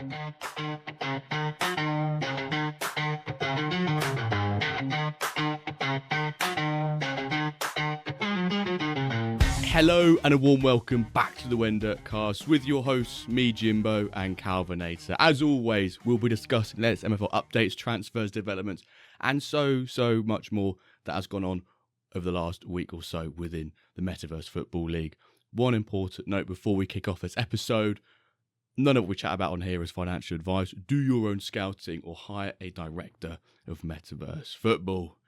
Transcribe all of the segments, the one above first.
Hello and a warm welcome back to the WenDirkCast with your hosts, me, Jimbo, and Calvinator. As always, we'll be discussing latest MFL updates, transfers, developments, and so much more that has gone on over the last week or so within the Metaverse Football League. One important note before we kick off this episode: none of what we chat about on here is financial advice. Do your own scouting or hire a director of Metaverse Football.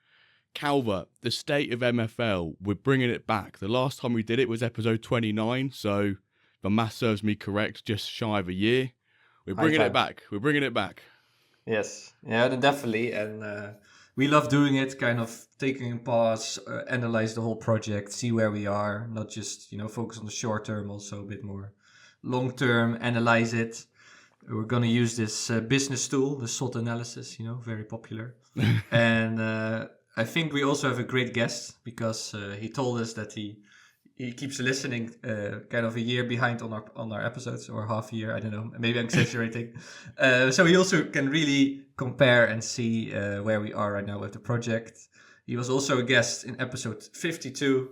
Calva, the State of MFL, we're bringing it back. The last time we did it was episode 29, so if my math serves me correct, just shy of a year. We're bringing it back. We're bringing it back. Yes, yeah, definitely. And we love doing it, kind of taking a pause, analyze the whole project, see where we are, not just, focus on the short term, also a bit more long term, analyze it. We're going to use this business tool, the SWOT analysis, very popular. And I think we also have a great guest because he told us that he keeps listening kind of a year behind on our episodes, or half a year, I don't know, maybe I'm exaggerating. So he also can really compare and see where we are right now with the project. He was also a guest in episode 52,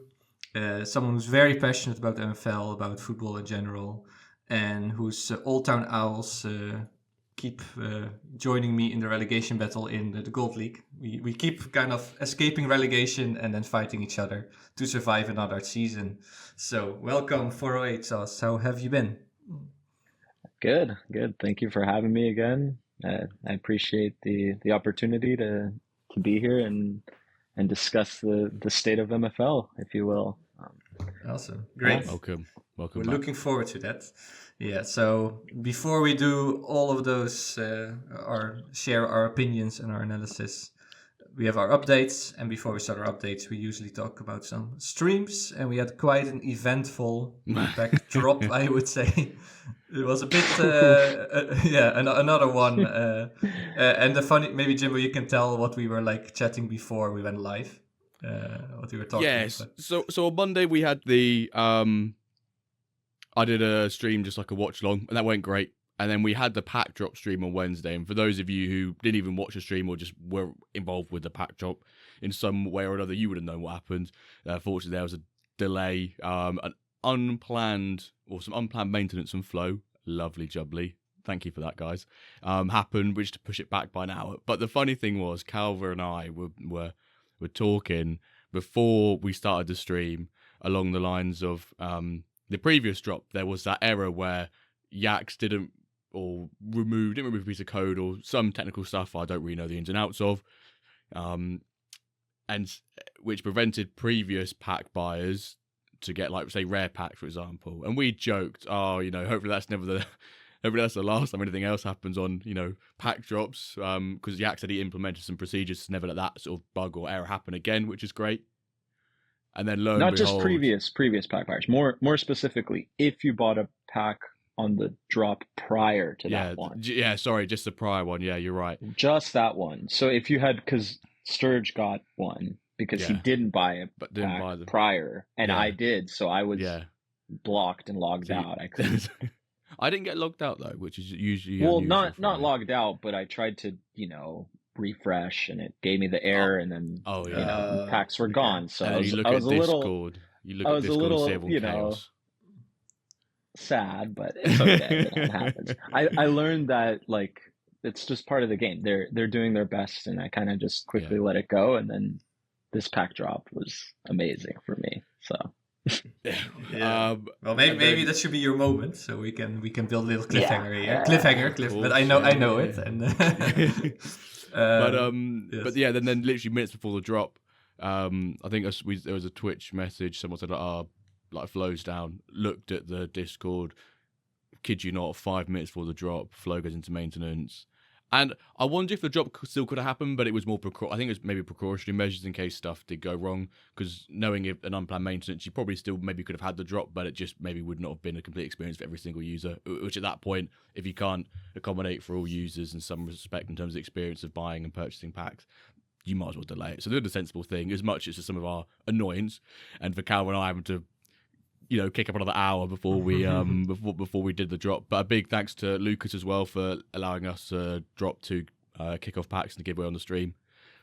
someone who's very passionate about MFL, about football in general, and whose Old Town Owls keep joining me in the relegation battle in the Gold League. We keep kind of escaping relegation and then fighting each other to survive another season. So welcome, 408Sauce. How have you been? Good. Thank you for having me again. I appreciate the opportunity to be here and discuss the state of MFL, if you will. Awesome. Great. Welcome. We're back. looking forward to that. Yeah, so before we do all of those, share our opinions and our analysis, we have our updates. And before we start our updates, we usually talk about some streams. And we had quite an eventful backdrop, I would say. It was a bit, another one. And the funny, maybe Jimbo, you can tell what we were like chatting before we went live. What we were talking about. Yes. So on Monday we had the I did a stream, just like a watch along, and that went great. And then we had the pack drop stream on Wednesday. And for those of you who didn't even watch the stream or just were involved with the pack drop in some way or another, you would have known what happened. Fortunately, there was a delay, some unplanned maintenance and flow. Lovely jubbly. Thank you for that, guys. Happened, which to push it back by an hour. But the funny thing was, Calva and I were talking before we started the stream along the lines of the previous drop. There was that error where Yax didn't remove a piece of code or some technical stuff I don't really know the ins and outs of, and which prevented previous pack buyers to get, like, say, rare pack, for example. And we joked, hopefully that's the last time anything else happens on, pack drops, because Yax said he implemented some procedures to never let that sort of bug or error happen again, which is great. And then lo and Not behold, just previous pack buyers, more specifically, if you bought a pack on the drop prior to that one. Yeah, sorry, just the prior one. Yeah, you're right. Just that one. So if you had, because Sturge got one because he didn't buy it prior, and I did, so I was blocked and logged out. I couldn't. I didn't get logged out though, which is usually not logged out, but I tried to refresh, and it gave me the error, and then packs were gone. So I was a little sad, but it's okay. It happens. I learned that, like, it's just part of the game. They're doing their best, and I kind of just quickly let it go. And then this pack drop was amazing for me. So well, maybe that should be your moment, so we can build a little cliffhanger here. Cliffhanger. But I know it. And but then literally minutes before the drop, I think there was a Twitch message. Someone said, like, flows down. Looked at the Discord. Kid you not, 5 minutes before the drop, flow goes into maintenance. And I wonder if the drop still could have happened, but it was more I think it was maybe precautionary measures in case stuff did go wrong. Because knowing if an unplanned maintenance, you probably still maybe could have had the drop, but it just maybe would not have been a complete experience for every single user. Which at that point, if you can't accommodate for all users in some respect in terms of experience of buying and purchasing packs, you might as well delay it. So they're the sensible thing, as much as some of our annoyance, and for Cal and I having to kick up another hour before we before we did the drop. But a big thanks to Lucas as well for allowing us to drop 2 kickoff packs and giveaway on the stream,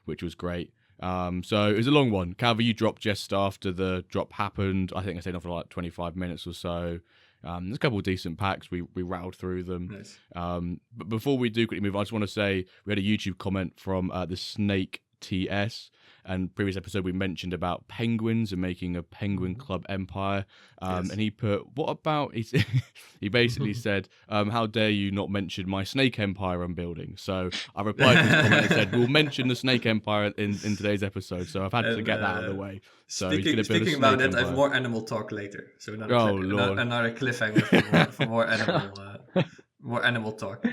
which was great. So it was a long one. Calvin, you dropped just after the drop happened. I think I stayed on for like 25 minutes or so. There's a couple of decent packs. We rattled through them. Nice. But before we do quickly move, I just want to say we had a YouTube comment from the Snake TS. And previous episode we mentioned about penguins and making a penguin club empire. Yes. And he put, what about, he basically said, how dare you not mention my snake empire I'm building? So I replied to his comment and said, we'll mention the snake empire in today's episode. So I've had to get that out of the way. So speaking about that, I have more animal talk later. So another cliffhanger for more animal talk.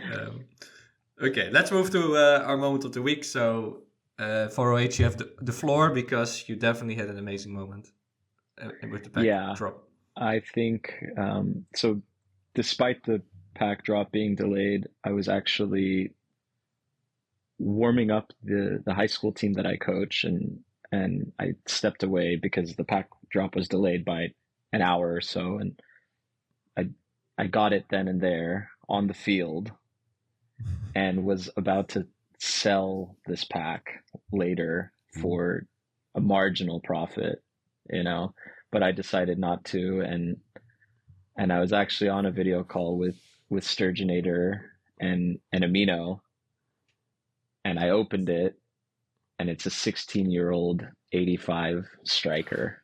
Okay, let's move to our moment of the week. So 408, you have the floor because you definitely had an amazing moment with the pack drop. I think so. Despite the pack drop being delayed, I was actually warming up the high school team that I coach, and I stepped away because the pack drop was delayed by an hour or so, and I got it then and there on the field, and was about to sell this pack later for a marginal profit, but I decided not to, and I was actually on a video call with Sturgeonator and Amino, and I opened it, and it's a 16-year-old 85 striker.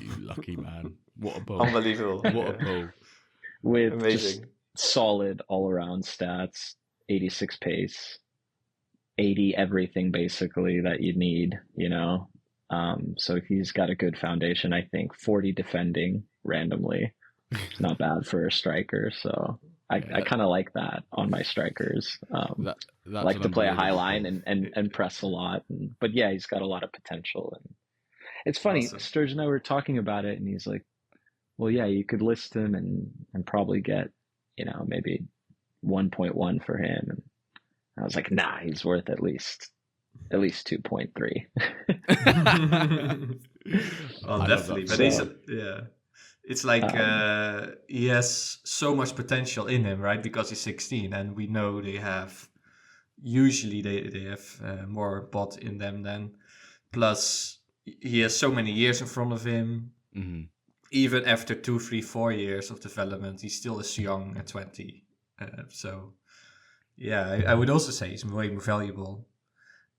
You lucky man. What a pull. Unbelievable. What a pull. With amazing. Just solid all-around stats, 86 pace, 80 everything basically that you need, so he's got a good foundation. I think 40 defending randomly, not bad for a striker. So I kind of like that on my strikers. That's like to play a high line and press a lot, but yeah, he's got a lot of potential. And it's funny, Awesome. Sturge and I were talking about it, and he's like, well, yeah, you could list him and probably get maybe 1.1 for him. And I was like, nah, he's worth at least 2.3. Well, definitely. But it's like he has so much potential in him, right? Because he's 16, and we know they have more bot in them than. Plus, he has so many years in front of him. Mm-hmm. Even after 2, 3, 4 years of development, he still is young at 20. So. Yeah, I would also say he's way more valuable.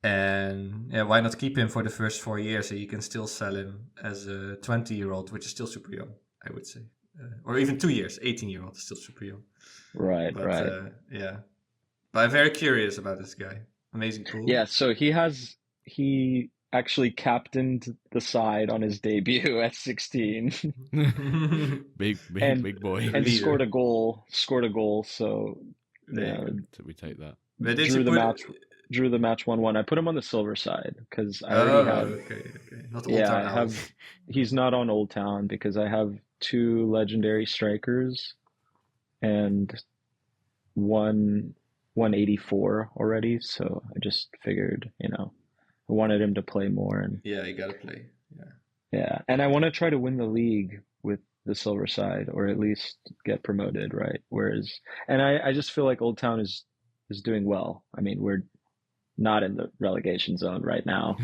And why not keep him for the first 4 years so you can still sell him as a 20-year-old, which is still super young, I would say. Or even 2 years, 18-year-old is still super young. Right. But I'm very curious about this guy. Amazing pool. Yeah, so he actually captained the side on his debut at 16. big boy. And scored a goal. So we take that. But drew the match 1-1. I put him on the silver side because I already have. Okay. Not Old Town. He's not on Old Town because I have 2 legendary strikers and 184 already. So I just figured, I wanted him to play more. And yeah, you gotta play. Yeah, and I want to try to win the league with the silver side, or at least get promoted, right? And I just feel like Old Town is doing well. I mean, we're not in the relegation zone right now,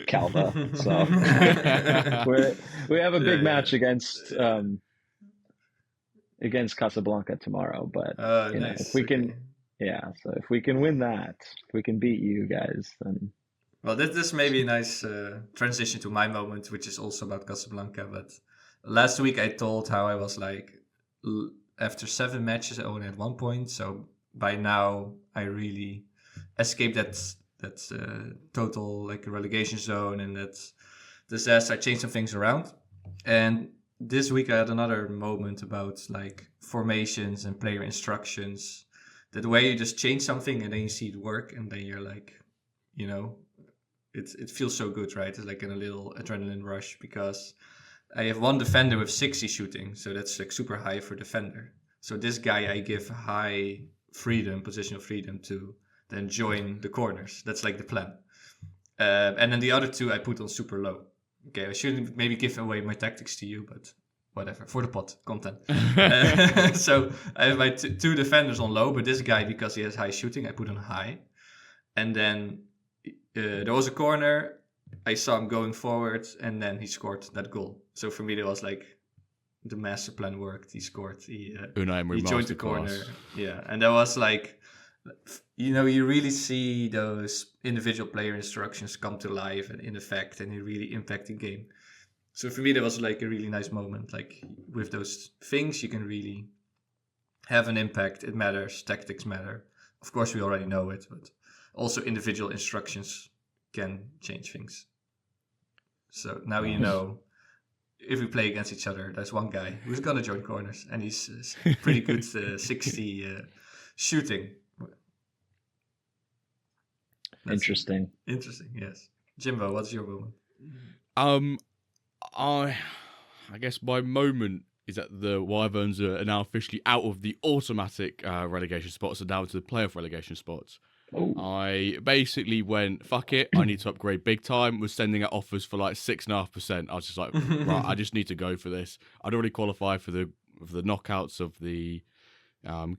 Calva. So we have a big match against Casablanca tomorrow. But nice. If we can, so if we can win that, if we can beat you guys, then. Well, this may be a nice transition to my moment, which is also about Casablanca. But last week I told how I was like, after 7 matches, I only had 1 point. So by now I really escaped that total like relegation zone and that disaster. I changed some things around. And this week I had another moment about like formations and player instructions. That way you just change something and then you see it work, and then you're like, it feels so good, right? It's like a little adrenaline rush because I have one defender with 60 shooting, so that's like super high for defender. So this guy I give high positional freedom to then join the corners. That's like the plan. And then the other 2 I put on super low. Okay, I shouldn't maybe give away my tactics to you, but whatever, for the pot content. So I have my two defenders on low, but this guy, because he has high shooting, I put on high. And then there was a corner. I saw him going forward, and then he scored that goal. So for me, it was like the master plan worked. He scored. He joined the corner. Yeah, and that was like, you really see those individual player instructions come to life and in effect, and it really impact the game. So for me, that was like a really nice moment. Like with those things, you can really have an impact. It matters. Tactics matter. Of course, we already know it, but also individual instructions can change things. So now you know, if we play against each other, there's one guy who's going to join corners, and he's pretty good 60 shooting. Interesting, yes. Jimbo, what's your moment? I guess my moment is that the Wyverns are now officially out of the automatic relegation spots and down to the playoff relegation spots. Ooh. I basically went, fuck it, I need to upgrade big time, was sending out offers for like 6.5%. I was just like, right, I just need to go for this. I'd already qualified for the knockouts of the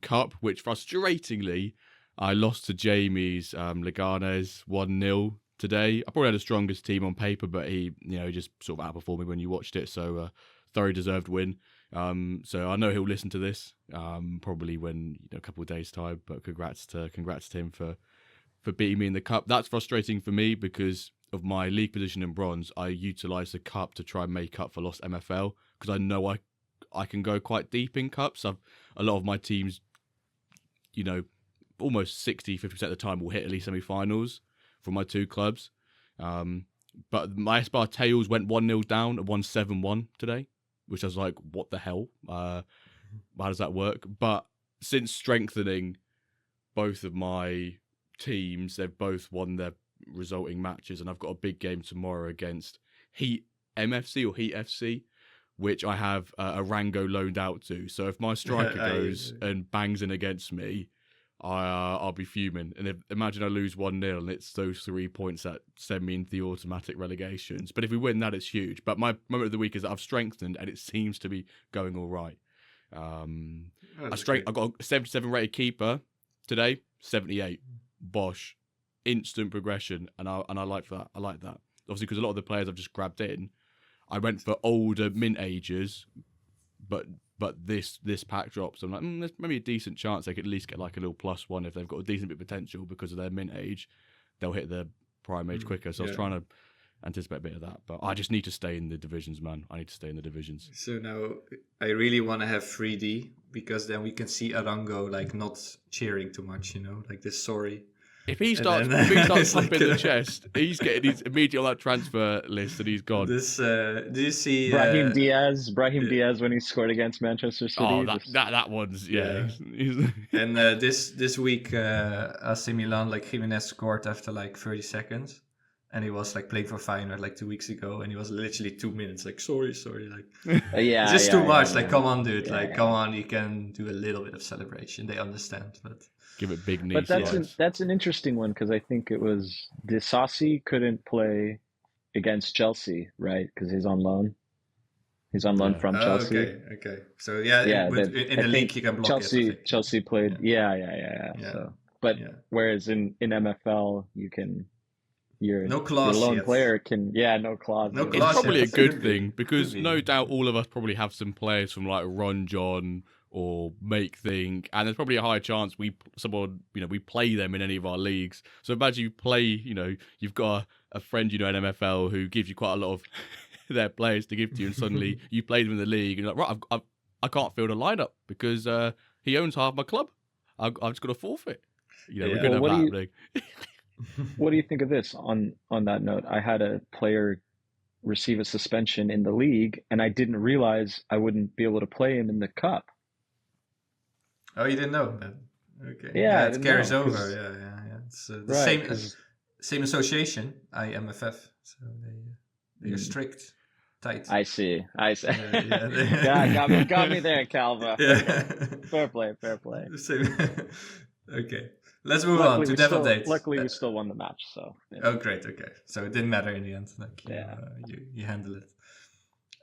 cup, which frustratingly, I lost to Jamie's Leganes 1-0 today. I probably had the strongest team on paper, but he, just sort of outperformed me when you watched it, so thoroughly deserved win. So I know he'll listen to this probably when a couple of days time. But congrats to him for beating me in the cup. That's frustrating for me because of my league position in bronze. I utilise the cup to try and make up for lost MFL because I know I can go quite deep in cups. A lot of my teams, almost 60-50% of the time will hit at least semi-finals from my two clubs. But my Espar Tails went 1-0 down and won 7-1 today, which I was like, what the hell? How does that work? But since strengthening both of my teams, they've both won their resulting matches, and I've got a big game tomorrow against Heat MFC or Heat FC, which I have a Rango loaned out to. So if my striker goes and bangs in against me, I'll be fuming. And imagine I lose 1-0 and it's those 3 points that send me into the automatic relegations. But if we win that, it's huge. But my moment of the week is that I've strengthened and it seems to be going all right. I got a 77 rated keeper today, 78. Bosh. Instant progression. And I like that. I like that. Obviously, because a lot of the players I've just grabbed in, I went for older mint ages, but this pack drops. I'm like, there's maybe a decent chance they could at least get like a little +1 if they've got a decent bit of potential because of their mint age. They'll hit their prime age quicker. So I was trying to anticipate a bit of that, but I just need to stay in the divisions, man. I need to stay in the divisions. So now I really want to have 3D because then we can see Arango like not cheering too much, like this sorry. If he starts pumping the chest, he's immediately on that transfer list and he's gone. This, do you see Brahim Diaz when he scored against Manchester City? Oh, that one's And this week, AC Milan, like Jimenez scored after like 30 seconds, and he was like playing for Feyenoord like 2 weeks ago, and he was literally 2 minutes like sorry, like it's just too much. Like come on, dude, come on, you can do a little bit of celebration. They understand, but. Give it big knees. But that's an interesting one because I think it was Disasi couldn't play against Chelsea, right? Because he's on loan. He's on loan from Chelsea. Okay. So in the league you can block Chelsea played. Yeah. So, whereas in MFL you can. Your lone player can. Yeah, no clause. It's probably a good thing because no doubt all of us probably have some players from like Ron John or Make Think, and there's probably a high chance we play them in any of our leagues. So imagine you play, you've got a friend in MFL who gives you quite a lot of their players to give to you, and suddenly you play them in the league, and you're like, right, I can't field a lineup because he owns half my club. I've just got to forfeit. We're going to have that. What do you think of this? On that note, I had a player receive a suspension in the league, and I didn't realize I wouldn't be able to play him in the cup. Oh, you didn't know that? Okay. Yeah, it carries over. Yeah. It's the same association, IMFF. So they are strict, tight. I see. Yeah, got me there, Calva. Yeah. Fair play. Okay. Let's move on to Devil Dates. Luckily, we still won the match. So. Yeah. Oh, great. Okay. So it didn't matter in the end. You handle it.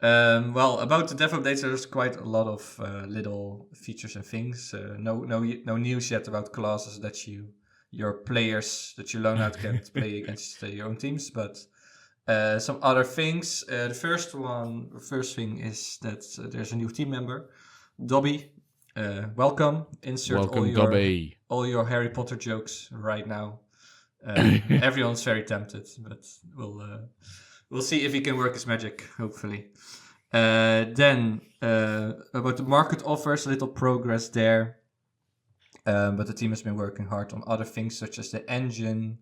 Well, about the dev updates, there's quite a lot of little features and things. No news yet about classes that your players that you loan out can play against your own teams, but some other things. The first thing is that there's a new team member, Dobby. Welcome. Insert Welcome, Dobby. all your Harry Potter jokes right now. Everyone's very tempted, but we'll see if he can work his magic. Hopefully. Then about the market offers, a little progress there. But the team has been working hard on other things such as the engine.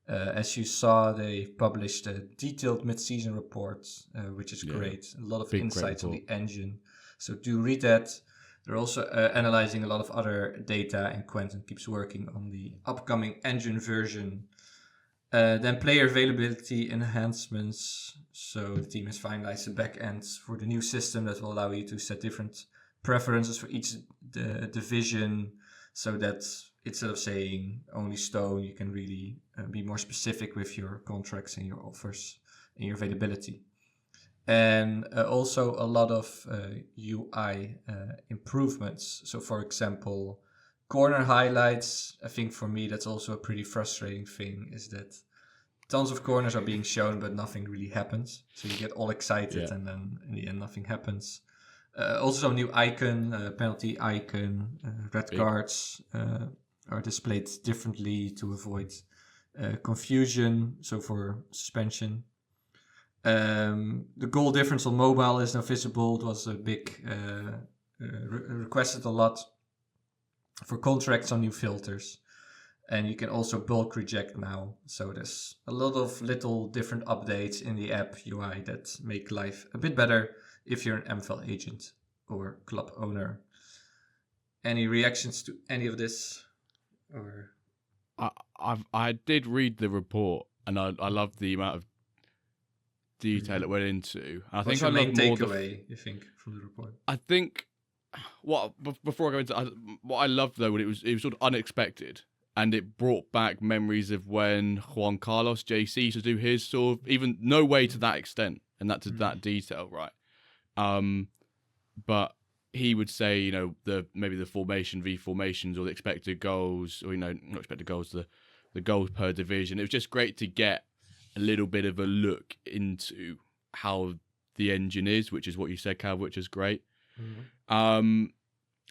As you saw, they published a detailed mid-season report, which is great. A lot of insights on the engine. So do read that. They're also analyzing a lot of other data, and Quentin keeps working on the upcoming engine version. Then player availability enhancements. So the team has finalized the back end for the new system that will allow you to set different preferences for each division, so that instead of saying only stone, you can really be more specific with your contracts and your offers and your availability. And also a lot of UI improvements. So for example, corner highlights. I think for me that's also a pretty frustrating thing, is that tons of corners are being shown but nothing really happens. So you get all excited and then in the end nothing happens. Also some new icon, penalty icon, red cards are displayed differently to avoid confusion, so for suspension. The goal difference on mobile is now visible. It was a big requested a lot. For contracts on new filters, and you can also bulk reject now. So there's a lot of little different updates in the app UI that make life a bit better if you're an MFL agent or club owner. Any reactions to any of this? Or I did read the report, and I loved the amount of detail it went into. I what's think your I main loved more takeaway, you think, from the report? I think before I go into what I loved though, it was sort of unexpected, and it brought back memories of when Juan Carlos JC used to do his sort of, even no way to that extent and that to that detail, right? But he would say, you know, maybe the formation v formations or the expected goals, or not expected goals, the goals per division. It was just great to get a little bit of a look into how the engine is, which is what you said, Cal, which is great. If I'm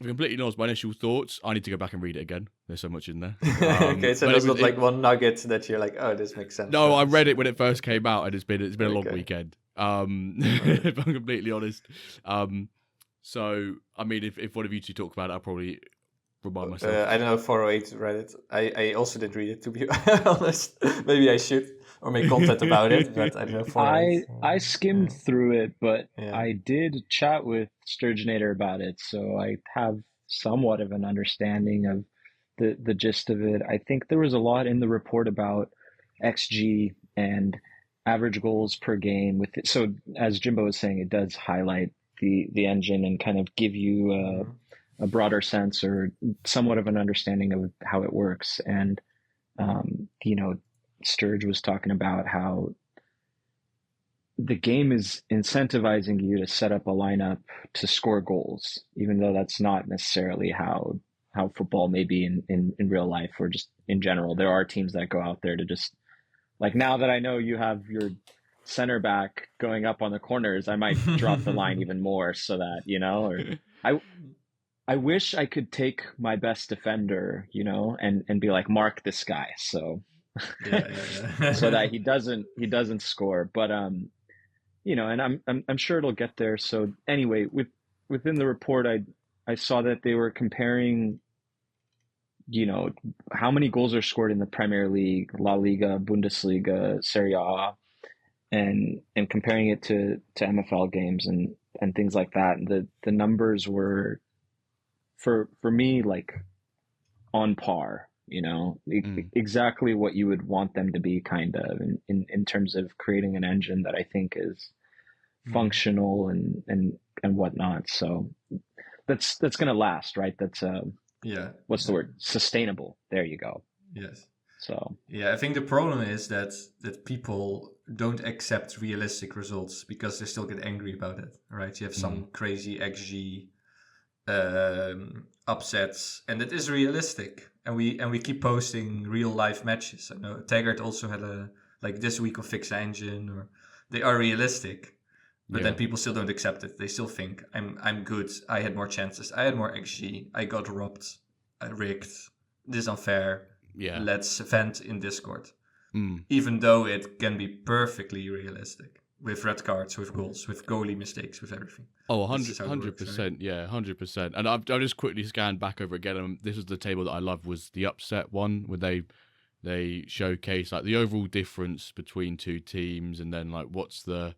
completely honest, my initial thoughts, I need to go back and read it again. There's so much in there. Okay, so there's not like one nugget that you're like, oh, this makes sense. No, I read it when it first came out, and it's been a long Okay. weekend. If I'm completely honest. So I mean, if one of you two talk about it, I'll probably remind myself. I don't know, 408 read it. I also didn't read it, to be honest. Maybe I should, or make content about it, but I don't know, 408. I skimmed through it, but Yeah. I did chat with Sturgeonator about it, so I have somewhat of an understanding of the gist of it. I think there was a lot in the report about XG and average goals per game with it. So as Jimbo was saying, it does highlight the engine and kind of give you a broader sense or somewhat of an understanding of how it works. And you know, Sturge was talking about how the game is incentivizing you to set up a lineup to score goals, even though that's not necessarily how football may be in real life or just in general. There are teams that go out there to just, like, now that I know you have your center back going up on the corners, I might drop the line even more so that, you know, or I wish I could take my best defender, you know, and be like, mark this guy. So so that he doesn't score. But you know, and I'm sure it'll get there. So anyway, within the report, I saw that they were comparing, you know, how many goals are scored in the Premier League, La Liga, Bundesliga, Serie A, and comparing it to MFL games and things like that. And the numbers were, for me, like on par, you know, exactly what you would want them to be, kind of, in terms of creating an engine that I think is functional and whatnot. So that's gonna last, right? That's what's the word? Sustainable. There you go. Yes. So Yeah, I think the problem is that people don't accept realistic results because they still get angry about it, right? You have some crazy XG upsets, and it is realistic. And we keep posting real life matches. I know Taggart also had this week of Fix Engine, or they are realistic, but then people still don't accept it. They still think I'm good. I had more chances. I had more XG. I got robbed. I rigged. This is unfair. Yeah. Let's vent in Discord. Even though it can be perfectly realistic with red cards, with goals, with goalie mistakes, with everything. Oh, 100%. Yeah, 100%. And I've just quickly scanned back over again. And this is the table that I love, was the upset one, where they showcase like the overall difference between two teams, and then like what's the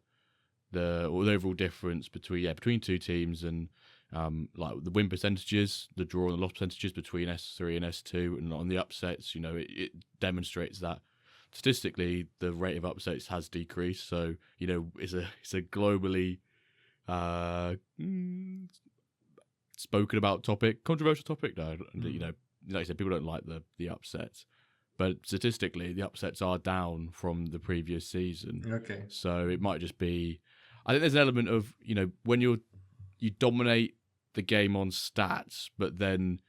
overall difference between two teams, and like the win percentages, the draw and the loss percentages between S3 and S2, and on the upsets, it demonstrates that statistically the rate of upsets has decreased. So it's a globally spoken about topic, controversial topic. No, like I said, people don't like the upsets, but statistically the upsets are down from the previous season. Okay. So it might just be, I think there's an element of when you dominate the game on stats, but then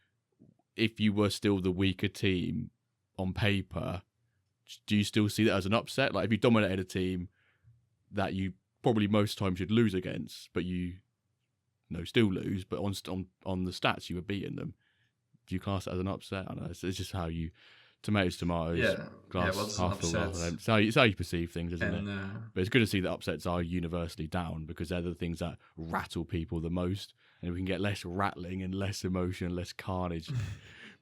if you were still the weaker team on paper, do you still see that as an upset? Like if you dominated a team that you probably most times should lose against, but you still lose, but on the stats you were beating them, do you class it as an upset? I don't know. It's just how you tomatoes, glass half full. It's how you perceive things, isn't it? But it's good to see that upsets are universally down, because they're the things that rattle people the most, and we can get less rattling and less emotion, less carnage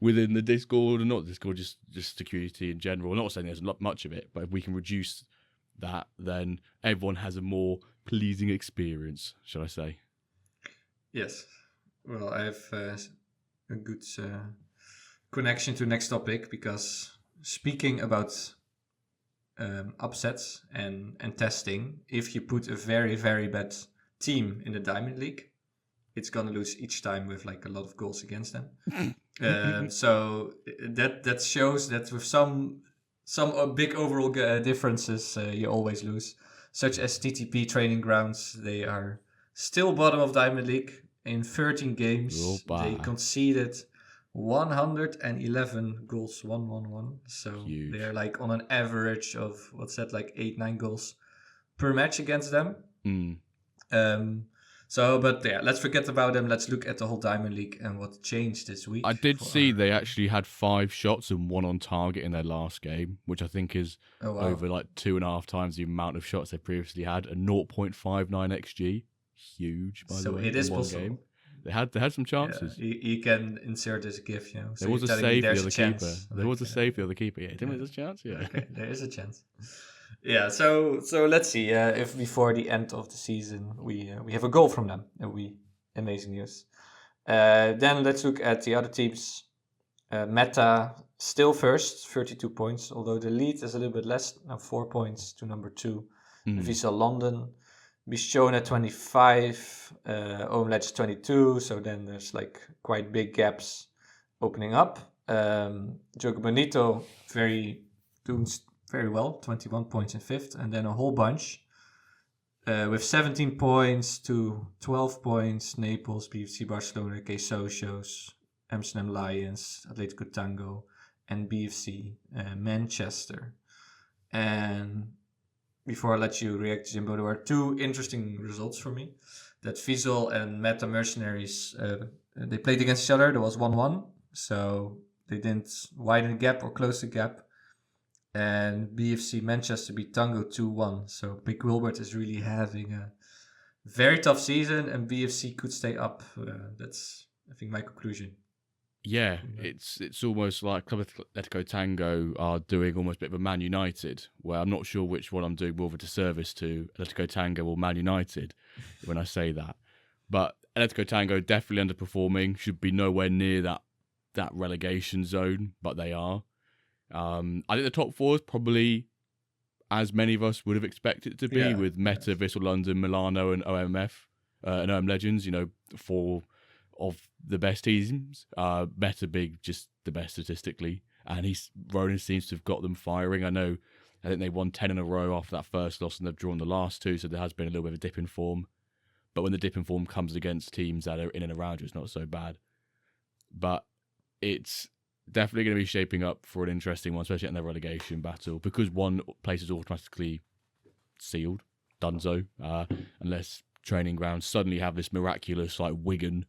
within the Discord, and not Discord, just security in general. I'm not saying there's not much of it, but if we can reduce that, then everyone has a more pleasing experience, shall I say? Yes. Well, I have a good connection to next topic, because speaking about upsets and testing, if you put a very, very bad team in the Diamond League, it's gonna lose each time with like a lot of goals against them. So that shows that with some big overall differences, you always lose. Such as TTP Training Grounds, they are still bottom of Diamond League in 13 games. They conceded 111 goals, 111. So huge. They're like on an average of 8-9 goals per match against them. But let's forget about them. Let's look at the whole Diamond League and what changed this week. I did see they actually had 5 shots and 1 on target in their last game, which I think is over like 2.5 times the amount of shots they previously had, a 0.59 XG. Huge, by the way. So it is possible. Game. They had some chances. Yeah, you can insert as a GIF, So there was a save for the other keeper. There was a save for the other keeper. Yeah, there's a chance. Yeah. Okay, there is a chance. Yeah, so let's see if before the end of the season we have a goal from them. That would be amazing news. Then let's look at the other teams. Meta still first, 32 points, although the lead is a little bit less, now 4 points to number 2. Visa London, Bichon at 25, Omelets 22, so then there's like quite big gaps opening up. Jogo Bonito doing very well, 21 points in 5th, and then a whole bunch with 17 points to 12 points, Naples, BFC Barcelona, K Socios, Amsterdam Lions, Atletico Tango, and BFC Manchester. And before I let you react, Jimbo, there were 2 interesting results for me. That Visual and Meta Mercenaries, they played against each other. There was 1-1, so they didn't widen the gap or close the gap. And BFC Manchester beat Tango 2-1. So Big Wilbert is really having a very tough season, and BFC could stay up. That's, I think, my conclusion. Yeah, it's almost like Club Atletico Tango are doing almost a bit of a Man United, where I'm not sure which one I'm doing more of a disservice to, Atletico Tango or Man United, when I say that. But Atletico Tango definitely underperforming, should be nowhere near that relegation zone, but they are. I think the top 4 is probably as many of us would have expected it to be, with Meta, Vissel London, Milano, and OMF, and OM Legends, 4 of the best teams. Meta being just the best statistically, and Ronan seems to have got them firing. I think they won 10 in a row after that first loss, and they've drawn the last 2, so there has been a little bit of a dip in form. But when the dip in form comes against teams that are in and around you, it's not so bad. But it's definitely going to be shaping up for an interesting one, especially in the relegation battle, because one place is automatically sealed, donezo, unless training grounds suddenly have this miraculous like Wigan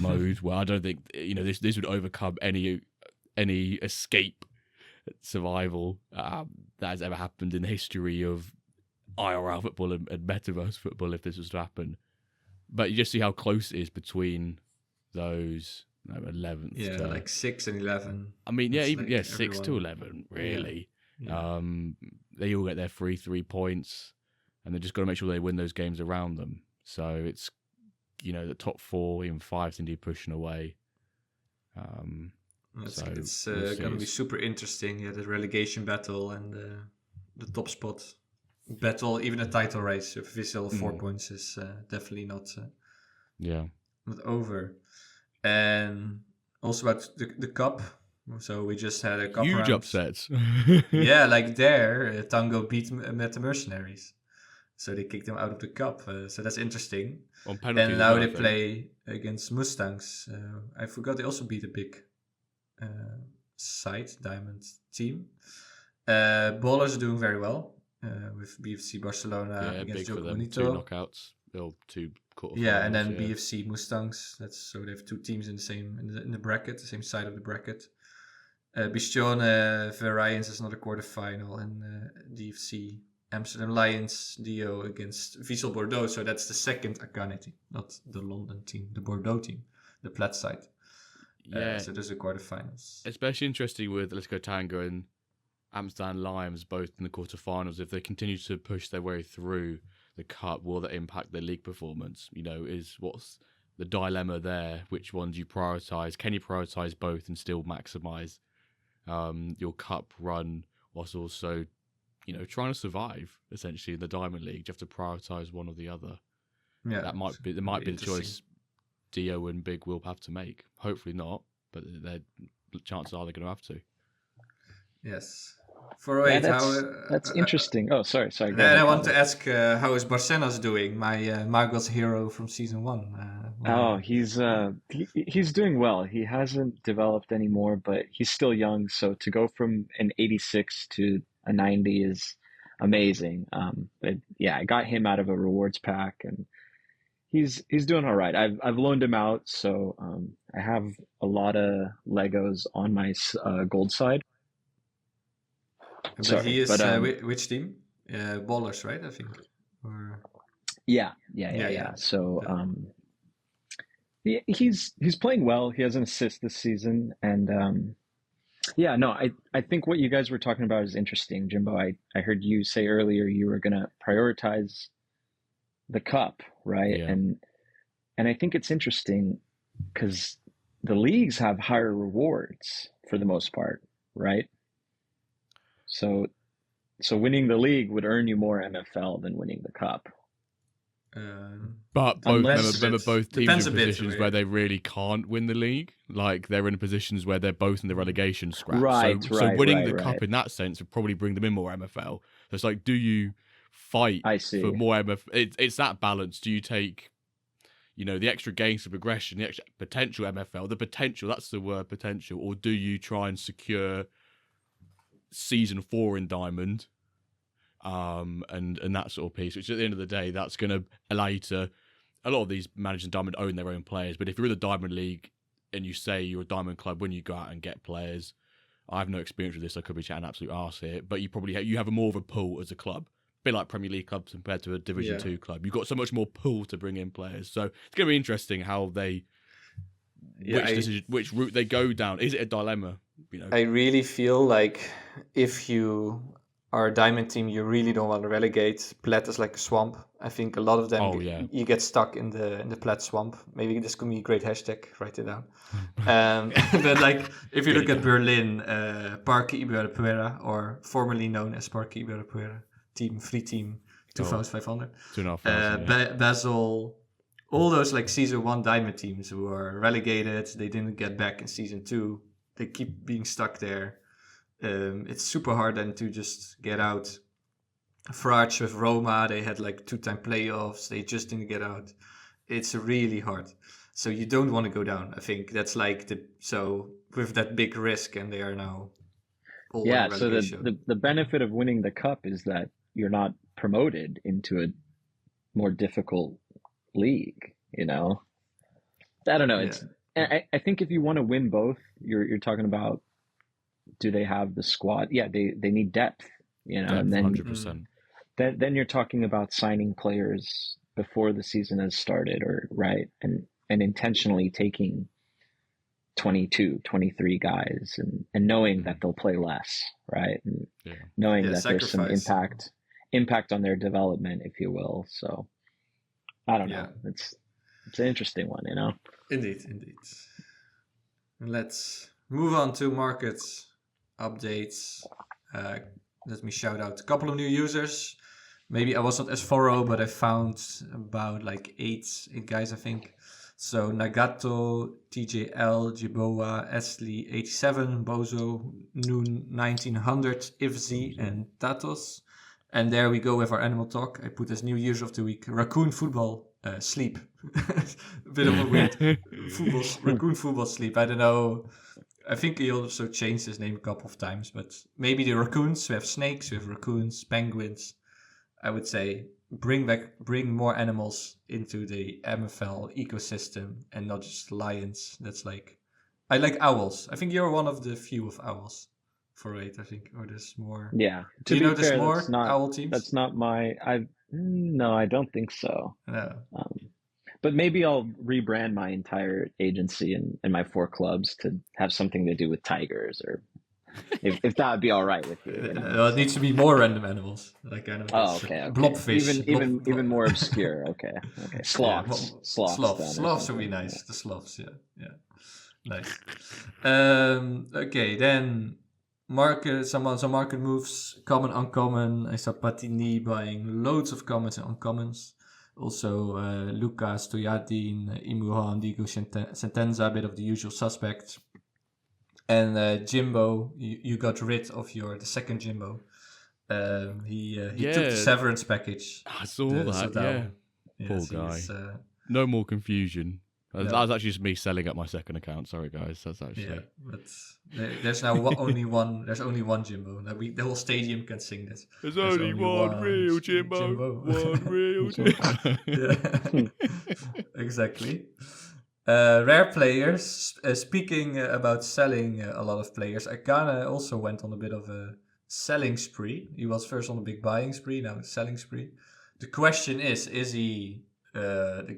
mode where I don't think this would overcome any escape survival that has ever happened in the history of IRL football and Metaverse football if this was to happen. But you just see how close it is between those 11th. Yeah, to, like 6 and 11. I mean, It's even like 6 to everyone- 11, really. Yeah. They all get their free 3 points, and they just got to make sure they win those games around them. So it's, the top 4, even 5 seem to be pushing away. It's we'll see. going to be super interesting. Yeah, the relegation battle and the top spot battle, even a title race. If Vissel 4 points is definitely not over. And also about the cup. So we just had a cup Huge round. upsets. Yeah, like there, Tango beat Meta Mercenaries. So they kicked them out of the cup. So that's interesting. On penalties. And now as well, they I think. play against Mustangs. I forgot they also beat a big side, Diamond team. Ballers are doing very well with BFC Barcelona Yeah, against big for Joko them. 2 Bonito. knockouts. Or 2 quarterfinals. Yeah, and then BFC Mustangs. So they have 2 teams in the same in the bracket, the same side of the bracket. Bistione Variance is another quarterfinal, and DFC Amsterdam Lions Dio against Vissel Bordeaux. So that's the second Akane team, not the London team, the Bordeaux team, the Plat side. Yeah. So those are quarterfinals. Especially interesting with Let's Go Tango and Amsterdam Lions both in the quarterfinals. If they continue to push their way through the cup, will that impact their league performance? What's the dilemma there? Which ones you prioritise? Can you prioritise both and still maximise your cup run whilst also, trying to survive essentially in the Diamond League? You have to prioritise one or the other. Yeah, That might be the choice Dio and Big will have to make. Hopefully not, but their chances are they're going to have to. Yes. 408, that's interesting. Oh, sorry. Go And ahead, I want Pavel. to ask, how is Barcenas doing? My Magos hero from season 1. Oh, he's doing well. He hasn't developed anymore, but he's still young. So to go from an 86 to a 90 is amazing. But yeah, I got him out of a rewards pack, and he's doing all right. I've loaned him out, so I have a lot of Legos on my gold side. But he is which team? Ballers, right? I think. Or... Yeah. So he's playing well. He has an assist this season, and I think what you guys were talking about is interesting, Jimbo. I heard you say earlier you were gonna prioritize the cup, right? Yeah. And I think it's interesting because the leagues have higher rewards for the most part, right? So winning the league would earn you more MFL than winning the cup. But remember both teams Depends are in a bit, positions where they really can't win the league. Like they're in positions where they're both in the relegation scrap. So winning the cup in that sense would probably bring them in more MFL. So it's like, do you fight for more MFL? It's that balance. Do you take, the extra gains for progression, the extra potential MFL, the potential, that's the word, potential, or do you try and secure season 4 in Diamond, and that sort of piece, which at the end of the day, that's going to allow you to, a lot of these managers in Diamond own their own players, but if you're in the Diamond League and you say you're a Diamond club, when you go out and get players, I have no experience with this, I could be chatting absolute arse here, but you probably you have more of a pool as a club, a bit like Premier League clubs compared to a Division 2 club. You've got so much more pool to bring in players, so it's going to be interesting how they which route they go down. Is it a dilemma? I really feel like if you are a Diamond team, you really don't want to relegate. Plat is like a swamp. I think a lot of them, you get stuck in the Plat swamp. Maybe this could be a great hashtag. Write it down. But like, if you look at Berlin, Parque Ibirapuera, or formerly known as Parque Ibirapuera, free team 2,500. 2,500. Basel, all those like season 1 Diamond teams who are relegated, they didn't get back in season 2. They keep being stuck there. it's super hard then to just get out. Frage with Roma, they had like 2-time playoffs. They just didn't get out. It's really hard. So you don't want to go down. I think that's like with that big risk, and they are now all in So relegation. the benefit of winning the cup is that you're not promoted into a more difficult league. I don't know. I think if you want to win both, you're talking about, do they have the squad? Yeah, they need depth. And then 100%. Then you're talking about signing players before the season has started, and intentionally taking 22, 23 guys and knowing that they'll play less, right? And knowing that there's some impact on their development, if you will. So I don't know. It's an interesting one, Indeed. Let's move on to market updates. Let me shout out a couple of new users. Maybe I was not as thorough, but I found about like eight guys, I think. So Nagato, TJL, Jiboa, Esley, 87, Bozo, Noon, 1900, Ifzi, and Tatos. And there we go with our animal talk. I put as new user of the week, Raccoon Football Sleep. A bit of a weird Raccoon Football Sleep. I don't know. I think he also changed his name a couple of times, but maybe the raccoons. We have snakes, we have raccoons, penguins. I would say bring more animals into the MFL ecosystem and not just lions. That's like, I like owls. I think you're one of the few of owls. 408, I think, or there's more. Yeah. Do you know there's more owl teams? That's not my. No, I don't think so. No. But maybe I'll rebrand my entire agency and my 4 clubs to have something to do with tigers, or if that would be all right with you. It needs to be more random animals, like animals. Oh, okay. Blobfish. Even more obscure. Okay. Sloths. Sloths would be nice. The sloths, yeah. Nice. Okay, then market. Some market moves. Common, uncommon. I saw Patini buying loads of commons and uncommons. Also, Lucas, Toyadin, Imuha, Digo, Sentenza, a bit of the usual suspects. And Jimbo, you got rid of the second Jimbo. He took the severance package. I saw that, Poor guy. No more confusion. That was actually just me selling up my second account. Sorry, guys. That's actually... Yeah, but there's now only one. There's only one Jimbo. Now the whole stadium can sing this. There's only one real Jimbo. One real Jimbo. Yeah, exactly. Rare players. Speaking about selling a lot of players, Akane also went on a bit of a selling spree. He was first on a big buying spree, now a selling spree. The question is he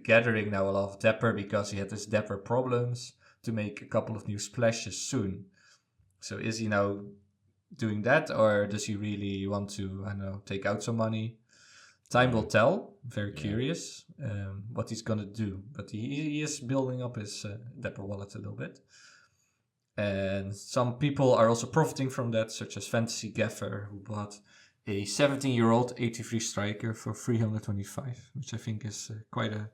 gathering now a lot of Dapper because he had his Dapper problems to make a couple of new splashes soon? So is he now doing that, or does he really want to, take out some money? Time will tell. Very curious what he's gonna do, but he is building up his Dapper wallet a little bit, and some people are also profiting from that, such as Fantasy Gaffer, who bought a 17-year-old 83 striker for 325, which I think is quite a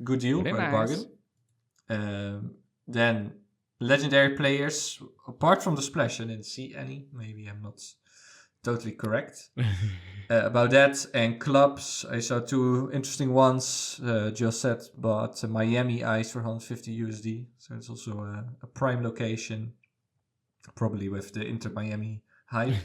good deal, quite a bargain. Then legendary players, apart from the splash, I didn't see any. Maybe I'm not totally correct about that. And clubs, I saw 2 interesting ones. Josette bought Miami Ice for 150 USD, so it's also a prime location, probably with the Inter Miami hype.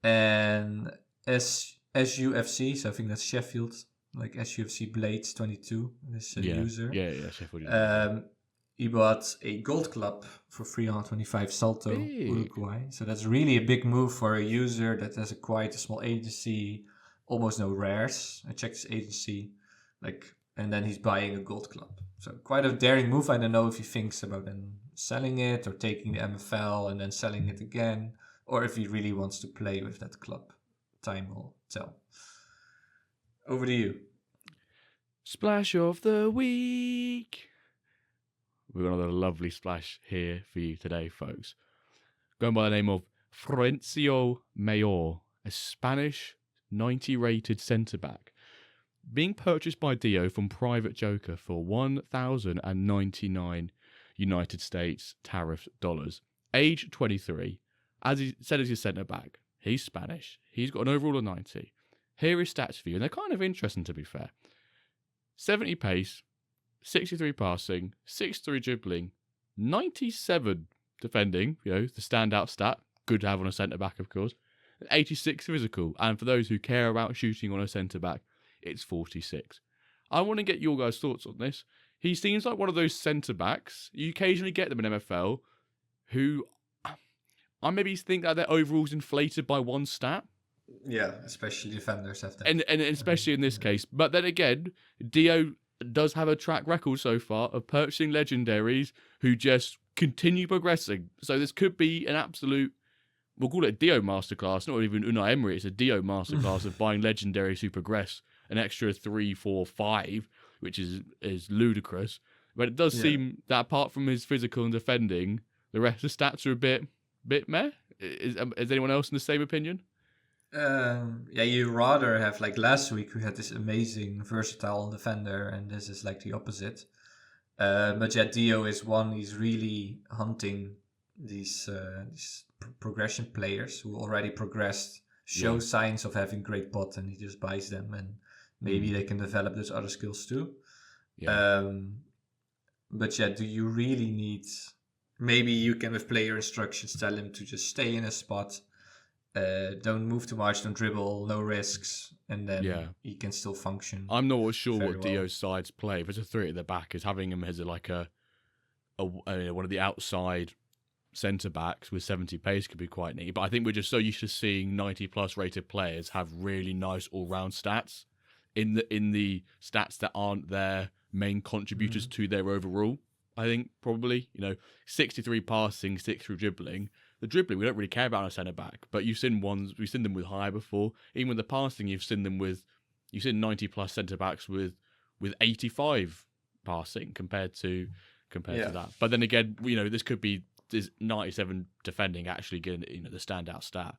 And SUFC, so I think that's Sheffield, like SUFC Blades 22, this user. Yeah, Sheffield. He bought a gold club for 325 Salto, Uruguay. So that's really a big move for a user that has quite a small agency, almost no rares. I checked his agency, and then he's buying a gold club. So quite a daring move. I don't know if he thinks about then selling it or taking the MFL and then selling it again, or if he really wants to play with that club. Time will tell. Over to you. Splash of the week. We've got another lovely splash here for you today, folks. Going by the name of Florencio Mayor, a Spanish 90-rated centre-back, being purchased by Dio from Private Joker for 1,099 United States tariff dollars. Age 23, as he said, as his centre back, he's Spanish. He's got an overall of 90. Here are his stats for you, and they're kind of interesting, to be fair. 70 pace, 63 passing, 63 dribbling, 97 defending, the standout stat. Good to have on a centre-back, of course. 86 physical, and for those who care about shooting on a centre-back, it's 46. I want to get your guys' thoughts on this. He seems like one of those centre-backs, you occasionally get them in MFL, who I maybe think that their overall's inflated by one stat. Yeah, especially defenders have that. And especially in this case. But then again, Dio does have a track record so far of purchasing legendaries who just continue progressing. So this could be an absolute, we'll call it a Dio masterclass, not even Unai Emery, it's a Dio masterclass of buying legendaries who progress an extra 3, 4, 5, which is ludicrous. But it does seem that apart from his physical and defending, the rest of the stats are a bit meh. Is anyone else in the same opinion? You rather have, like last week we had this amazing versatile defender, and this is like the opposite. But yeah, Dio is one. He's really hunting these progression players who already progressed, show signs of having great pot, and he just buys them, and maybe they can develop those other skills too. But yeah, do you really need? Maybe you can, with player instructions, tell him to just stay in a spot. Don't move too much, don't dribble, no risks, and then he can still function. I'm not sure what Dio's sides play. If it's a 3 at the back, is having him as one of the outside centre backs with 70 pace could be quite neat. But I think we're just so used to seeing 90+ rated players have really nice all round stats in the stats that aren't their main contributors to their overall. I think probably 63 passing, 63 dribbling. The dribbling we don't really care about on a centre back, but we've seen them with high before. Even with the passing, you've seen 90+ centre backs with 85 passing compared to that. But then again, this could be this 97 defending actually getting the standout stat.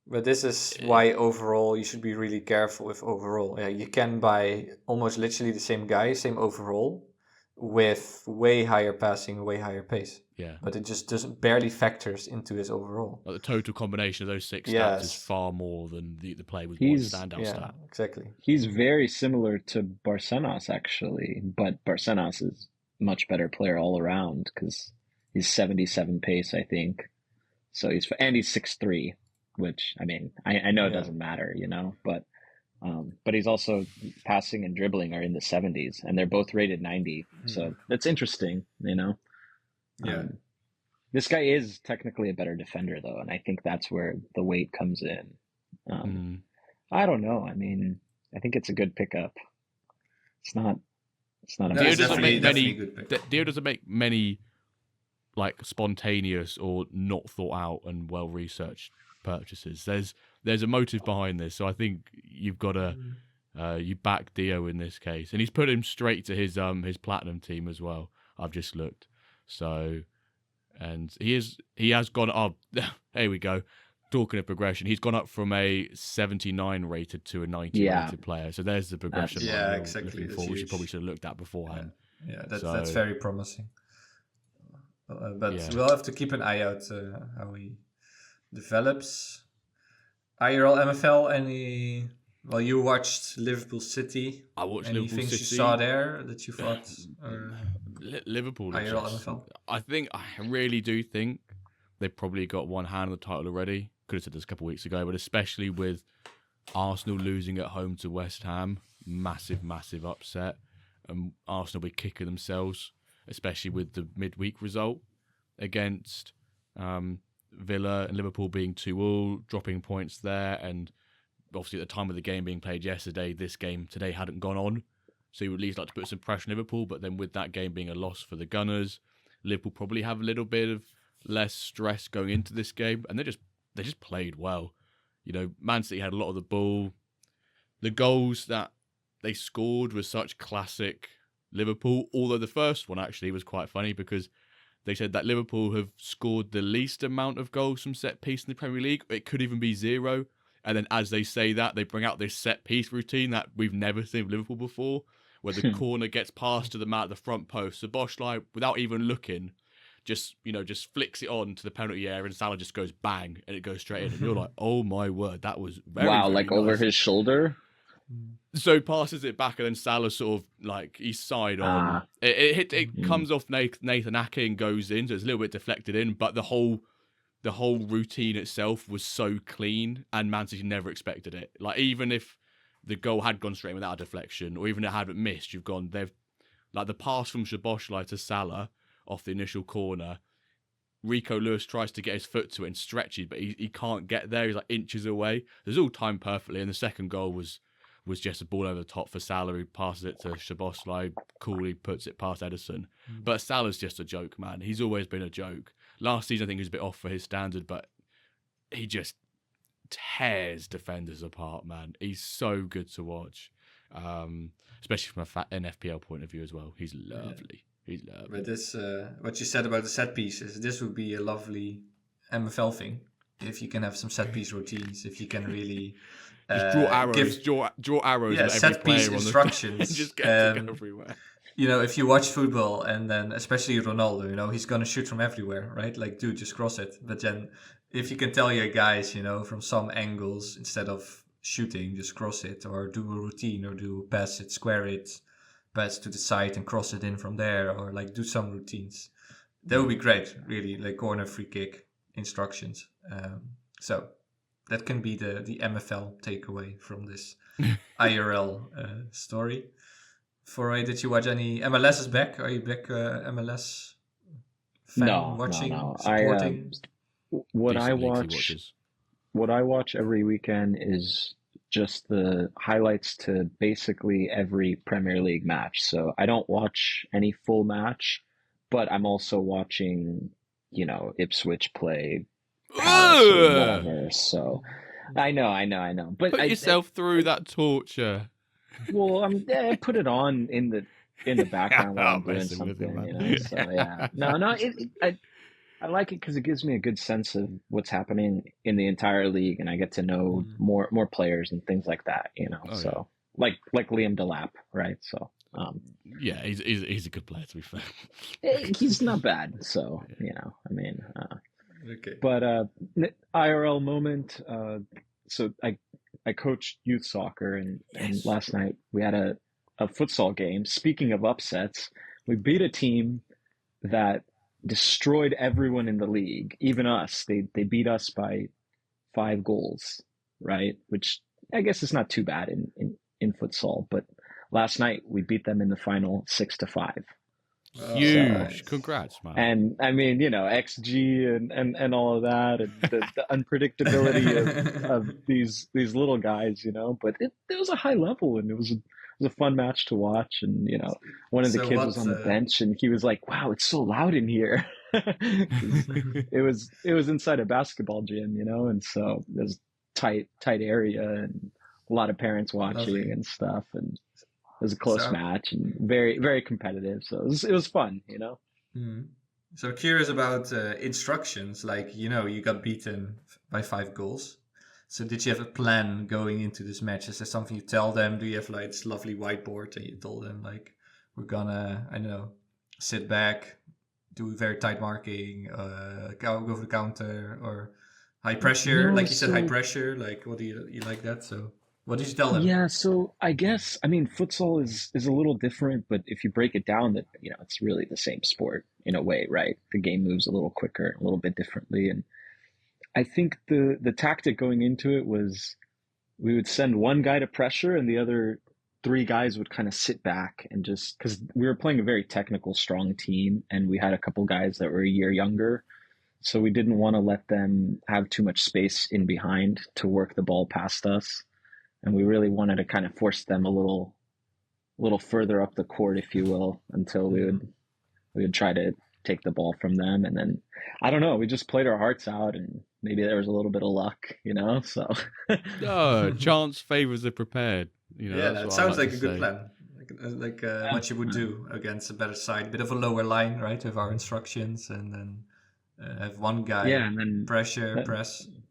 But this is why overall you should be really careful with overall. Yeah, you can buy almost literally the same guy, same overall, with way higher passing, way higher pace. Yeah. But it just barely factors into his overall. Like the total combination of those 6 stats is far more than the play with one standout stat. Exactly. He's very similar to Barcenas, actually, but Barcenas is a much better player all around because he's 77 pace, I think. So he's 6'3", which, I mean, I know it doesn't matter, but he's also passing and dribbling are in the 70s, and they're both rated 90. So that's interesting, This guy is technically a better defender, though, and I think that's where the weight comes in. I don't know. I mean, I think it's a good pickup. It's not. Dio doesn't make many like spontaneous or not thought out and well researched purchases. There's a motive behind this, so I think you've got to you back Dio in this case, and he's put him straight to his platinum team as well. I've just looked, so and he has gone up. Here we go. Talking of progression, he's gone up from a 79 rated to a 90 rated player. So there's the progression. Exactly. Which you probably should have looked at beforehand. That's very promising. But we'll have to keep an eye out how he develops. IRL MFL, well, you watched Liverpool City. I watched Any Liverpool things City. you saw there that you thought Liverpool. IRL MFL? I really do think they've probably got one hand on the title already. Could have said this a couple of weeks ago, but especially with Arsenal losing at home to West Ham, massive upset. And Arsenal be kicking themselves, especially with the midweek result against Villa and Liverpool being 2-2, dropping points there, and obviously at the time of the game being played yesterday, this game today hadn't gone on, so you would at least like to put some pressure on Liverpool. But then with that game being a loss for the Gunners, Liverpool probably have a little bit of less stress going into this game, and they just played well. Man City had a lot of the ball. The goals that they scored were such classic Liverpool, although the first one actually was quite funny because they said that Liverpool have scored the least amount of goals from set piece in the Premier League. It could even be 0. And then as they say that, they bring out this set piece routine that we've never seen with Liverpool before, where the corner gets passed to the man at the front post. So Boschlei, without even looking, just flicks it on to the penalty area, and Salah just goes bang, and it goes straight in, and you're like, oh my word, that was very, wow, very like nice. over his shoulder. So passes it back, and then Salah sort of like he's side on. It comes off Nathan Ake and goes in, so it's a little bit deflected in, but the whole routine itself was so clean, and Man City never expected it. Like, even if the goal had gone straight without a deflection, or even if it hadn't missed, they've like the pass from Szoboszlai to Salah off the initial corner. Rico Lewis tries to get his foot to it and stretches, but he can't get there. He's like inches away. It was all timed perfectly, and the second goal was just a ball over the top for Salah, who passes it to Szoboszlai, coolly puts it past Ederson. But Salah's just a joke, man. He's always been a joke. Last season, I think he was a bit off for his standard, but he just tears defenders apart, man. He's so good to watch, especially from an FPL point of view as well. He's lovely. He's lovely. But this, what you said about the set pieces, this would be a lovely MFL thing. If you can have some set piece routines, if you can really... just draw arrows, draw arrows. Yeah, at set every player piece on instructions. The just get to go everywhere. If you watch football, and then especially Ronaldo, he's gonna shoot from everywhere, right? Like, dude, just cross it. But then, if you can tell your guys, from some angles, instead of shooting, just cross it, or do a routine, or do pass it, square it, pass to the side, and cross it in from there, or like do some routines. That would be great, really, like corner, free kick instructions. So that can be the MFL takeaway from this IRL story. 408, did you watch any? MLS is back. Are you back MLS fan? No. Supporting? What I watch every weekend is just the highlights to basically every Premier League match. So I don't watch any full match, but I'm also watching, Ipswich play Palace or whatever. So I know. But put yourself through that torture. Well, I put it on in the background while I'm doing something, So yeah, no, I like it because it gives me a good sense of what's happening in the entire league, and I get to know more players and things like that, So like Liam Delap, right? So yeah, he's a good player, to be fair. He's not bad, so Okay. But IRL moment. So I coached youth soccer, and last night we had a futsal game. Speaking of upsets, we beat a team that destroyed everyone in the league, even us. They beat us by 5 goals, right? Which I guess is not too bad in futsal. But last night we beat them in the final 6-5. Huge! So, congrats, man. And XG and all of that, and the unpredictability of these little guys, But it was a high level, and it was a fun match to watch. And one of the kids was on the bench, and he was like, "Wow, it's so loud in here." it was inside a basketball gym, and so there's tight area and a lot of parents watching and stuff, and it was a close match and very, very competitive. So it was fun, So curious about instructions. Like, you got beaten by 5 goals. So did you have a plan going into this match? Is there something you tell them? Do you have like this lovely whiteboard and you told them like, we're gonna, I don't know, sit back, do very tight marking, go for the counter, or high pressure? Like you said, high pressure. Like, what do you like that? So what did you tell them? Yeah, so I guess, futsal is a little different, but if you break it down, that it's really the same sport in a way, right? The game moves a little quicker, a little bit differently. And I think the tactic going into it was we would send one guy to pressure and the other 3 guys would kind of sit back and just, because we were playing a very technical, strong team, and we had a couple guys that were a year younger. So we didn't want to let them have too much space in behind to work the ball past us. And we really wanted to kind of force them a little further up the court, if you will, until we would try to take the ball from them. And then, I don't know, we just played our hearts out, and maybe there was a little bit of luck, so. Chance favors the prepared. That sounds like a good plan. Like what you would do against a better side. Bit of a lower line, right, with our instructions, and then have one guy and then press, and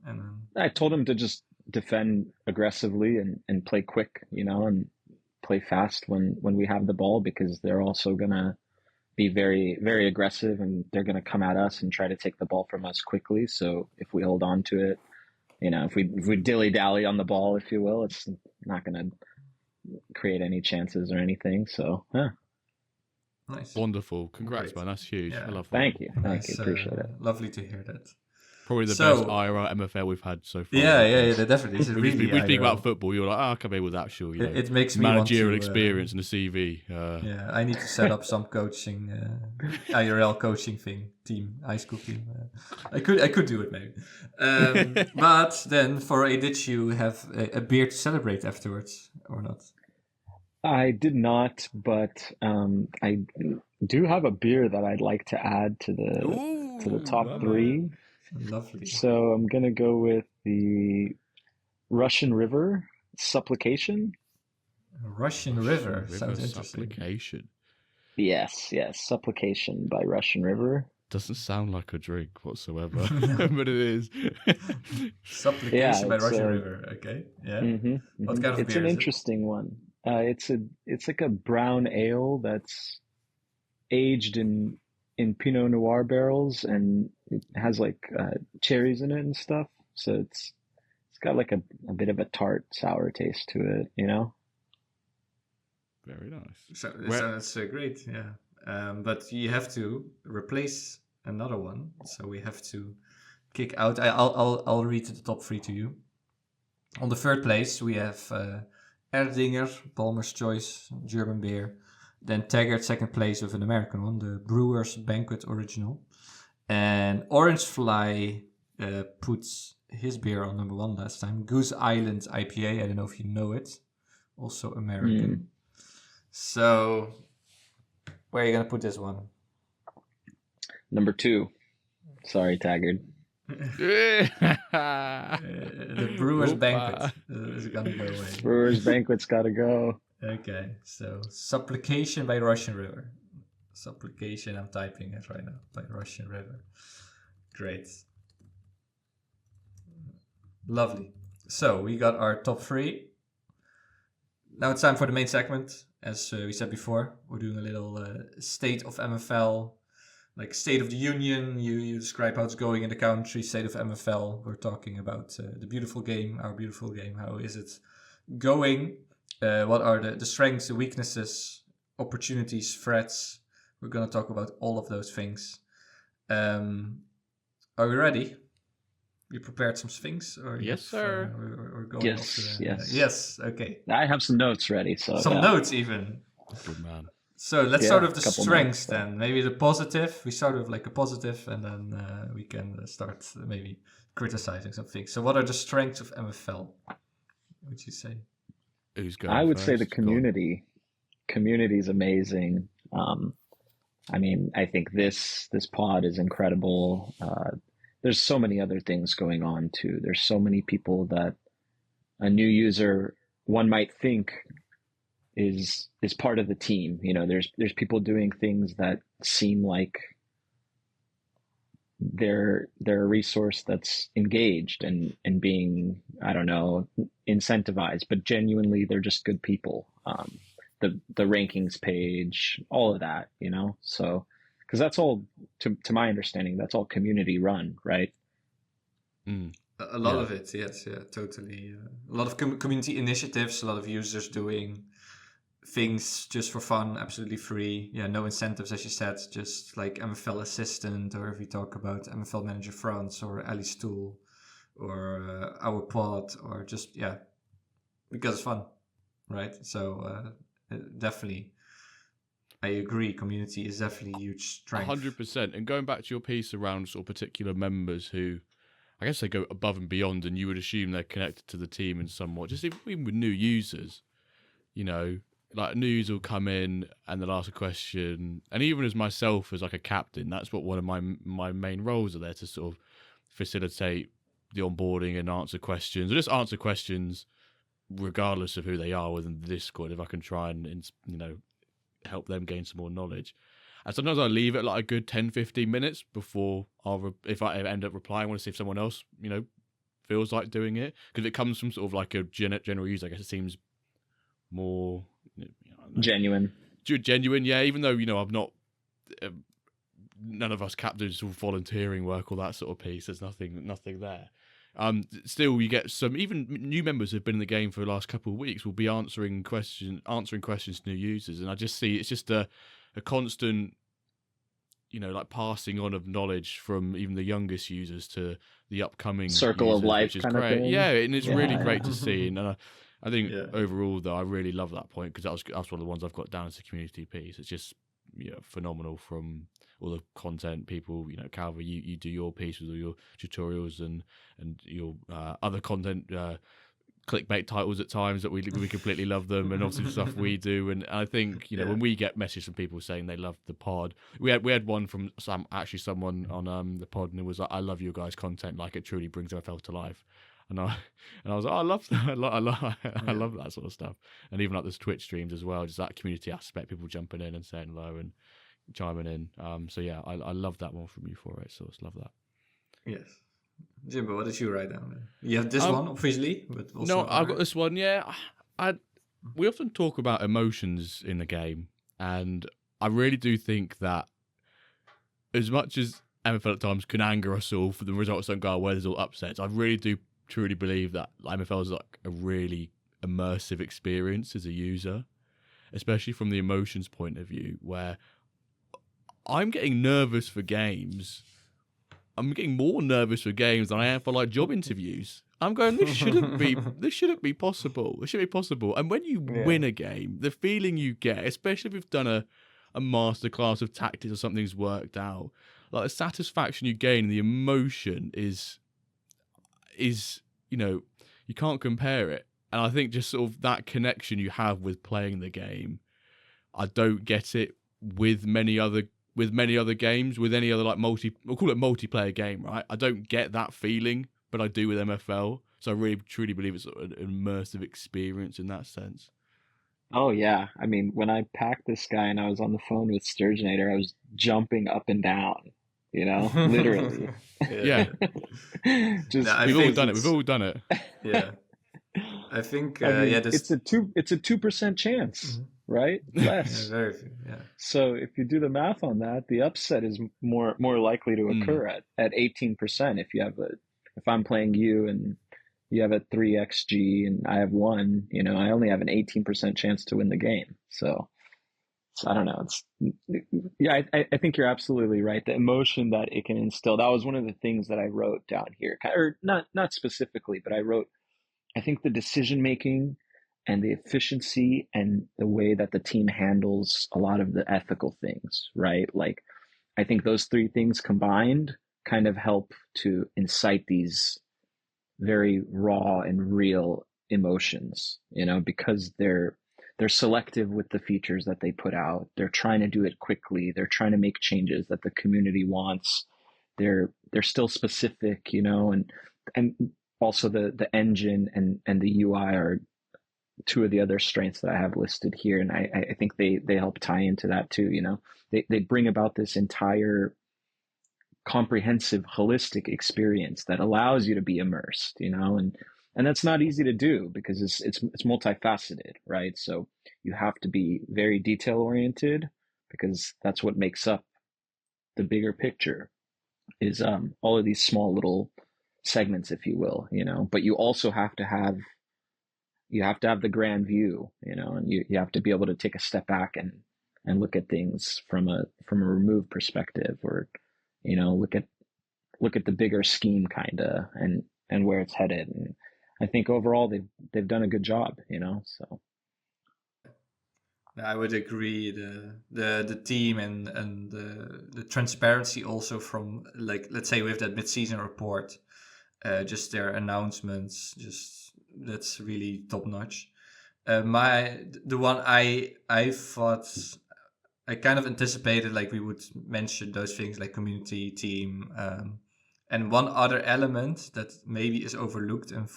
then... I told him to just defend aggressively and play quick, and play fast when we have the ball, because they're also gonna be very, very aggressive, and they're going to come at us and try to take the ball from us quickly. So if we hold on to it, if we dilly dally on the ball, if you will, it's not going to create any chances or anything. So yeah. Nice. Wonderful. Congrats, man. That's huge. Yeah. I love that. Thank you. Nice, Appreciate it. Lovely to hear that. Probably the best IRL MFL we've had so far. Yeah, definitely. It's we really speak about football. You're like, oh, okay, with actual, it makes me managerial want to, experience and a CV. Yeah, I need to set up some coaching, IRL coaching team, high school team. I could do it maybe. But then, did you have a beer to celebrate afterwards or not? I did not, but I do have a beer that I'd like to add to the top three. Lovely. So I'm gonna go with the Russian River Supplication. Russian River sounds interesting. Supplication. Yes, Supplication by Russian River. Doesn't sound like a drink whatsoever, but it is. Supplication by Russian River. Okay, yeah. Mm-hmm. What kind of beer It's an interesting one. It's like a brown ale that's aged in Pinot Noir barrels, and it has like cherries in it and stuff. So it's got like a bit of a tart, sour taste to it, Very nice. So it sounds great, yeah. But you have to replace another one, so we have to kick out. I'll read the top three to you. On the third place, we have Erdinger, Palmer's Choice, German beer. Then Taggart, second place with an American one, the Brewer's Banquet Original. And Orange Fly puts his beer on number one last time. Goose Island IPA, I don't know if you know it. Also American. So, where are you going to put this one? Number 2. Sorry, Taggart. The Brewer's Banquet is going to go away. Brewer's Banquet's got to go. Okay, so Supplication by Russian River. Supplication, I'm typing it right now, by Russian River. Great. Lovely. So we got our top 3. Now it's time for the main segment. As we said before, we're doing a little State of MFL, like State of the Union. You describe how it's going in the country. State of MFL, we're talking about the beautiful game, our beautiful game. How is it going? What are the strengths, the weaknesses, opportunities, threats? We're going to talk about all of those things. Are we ready? You prepared some things? Yes, sir. We're going yes. Yes, okay. I have some notes ready. Some notes even. Good man. So let's start with the strengths then. Maybe the positive. We start with like a positive, and then we can start maybe criticizing some things. So what are the strengths of MFL, would you say? Who's going I would first? say the community. Community is amazing. I mean, I think this pod is incredible. There's so many other things going on too. There's so many people that a new user, one might think, is part of the team. There's people doing things that seem like they're a resource that's engaged and being, I don't know, incentivized, but genuinely they're just good people. The rankings page, all of that, so because that's all, to my understanding, that's all community run, right? A lot of it, yes, yeah, totally. A lot of community initiatives, a lot of users doing things just for fun, absolutely free. Yeah, no incentives, as you said, just like MFL Assistant, or if we talk about MFL Manager France or Ali's Tool or our pod, or just, because it's fun, right? So definitely, I agree, community is definitely a huge strength. 100%. And going back to your piece around sort of particular members who, I guess they go above and beyond, and you would assume they're connected to the team in somewhat, just even with new users, like a new user will come in and they'll ask a question, and even as myself as like a captain, that's what one of my main roles are there, to sort of facilitate the onboarding and answer questions, or just answer questions regardless of who they are within the Discord, if I can try and help them gain some more knowledge. And sometimes I leave it like a good 10-15 minutes before if I end up replying, I want to see if someone else feels like doing it, because it comes from sort of like a general user. I guess it seems more genuine, yeah, even though I've not none of us captains sort of volunteering work or that sort of piece. There's nothing there. Still, you get some even new members who've been in the game for the last couple of weeks will be answering questions to new users, and I just see it's just a constant, like passing on of knowledge from even the youngest users to the upcoming circle users, of life, which is kind great. of thing. Yeah, and it's really great to see. And I think Yeah. overall, though, I really love that point because that's one of the ones I've got down as a community piece. It's just phenomenal from all the content people. Calvin, you do your piece with all your tutorials and your other content. Clickbait titles at times that we completely love them, and obviously the stuff we do. And I think when we get messages from people saying they love the pod, we had one from someone on the pod, and it was like, I love your guys' content, like it truly brings MFL to life. And I was like, I love that. I love that sort of stuff. And even like those Twitch streams as well, just that community aspect, people jumping in and saying hello and chiming in. So yeah, I love that one from you, 408Sauce. Love that. Yes. Jimbo, what did you write down? You have this one, obviously, but also no, I've got this one. Yeah, we often talk about emotions in the game, and I really do think that as much as MFL at times can anger us all for the results don't go our way, there's all upsets. I really do truly believe that MFL is like a really immersive experience as a user, especially from the emotions point of view, where I'm getting nervous for games. I'm getting more nervous for games than I am for like job interviews. I'm going, this shouldn't be possible. It should be possible. And when you win a game, the feeling you get, especially if you've done a masterclass of tactics or something's worked out, like the satisfaction you gain, the emotion is you can't compare it. And I think just sort of that connection you have with playing the game, I don't get it with many other games, with any other we'll call it multiplayer game, right? I don't get that feeling, but I do with MFL. So I really truly believe it's an immersive experience in that sense. Oh yeah. I mean, when I packed this guy and I was on the phone with Sturgeonator, I was jumping up and down, literally. Yeah. We've all done it. Yeah. I think it's a 2% chance, right? Less. Yeah, very few. Yeah. So if you do the math on that, the upset is more likely to occur at 18%. If I'm playing you and you have a 3xg and I have 1, I only have an 18% chance to win the game. So I don't know. I think you're absolutely right. The emotion that it can instill, that was one of the things that I wrote down here, or not specifically, but I wrote, I think the decision-making and the efficiency and the way that the team handles a lot of the ethical things, right? Like, I think those 3 things combined kind of help to incite these very raw and real emotions, because they're selective with the features that they put out. They're trying to do it quickly. They're trying to make changes that the community wants. They're still specific, and also the engine and the UI are 2 of the other strengths that I have listed here. And I think they help tie into that too. They bring about this entire comprehensive, holistic experience that allows you to be immersed, and that's not easy to do because it's multifaceted, right? So you have to be very detail oriented because that's what makes up the bigger picture is all of these small little segments, if you will, but you also have to have the grand view, and you have to be able to take a step back and look at things from a removed perspective, or look at the bigger scheme kind of and where it's headed. And I think overall they've done a good job, so. I would agree. The team and the transparency also from, like, let's say with that mid-season report, just their announcements, just that's really top notch. The one I thought I kind of anticipated, like, we would mention those things like community, team, and one other element that maybe is overlooked and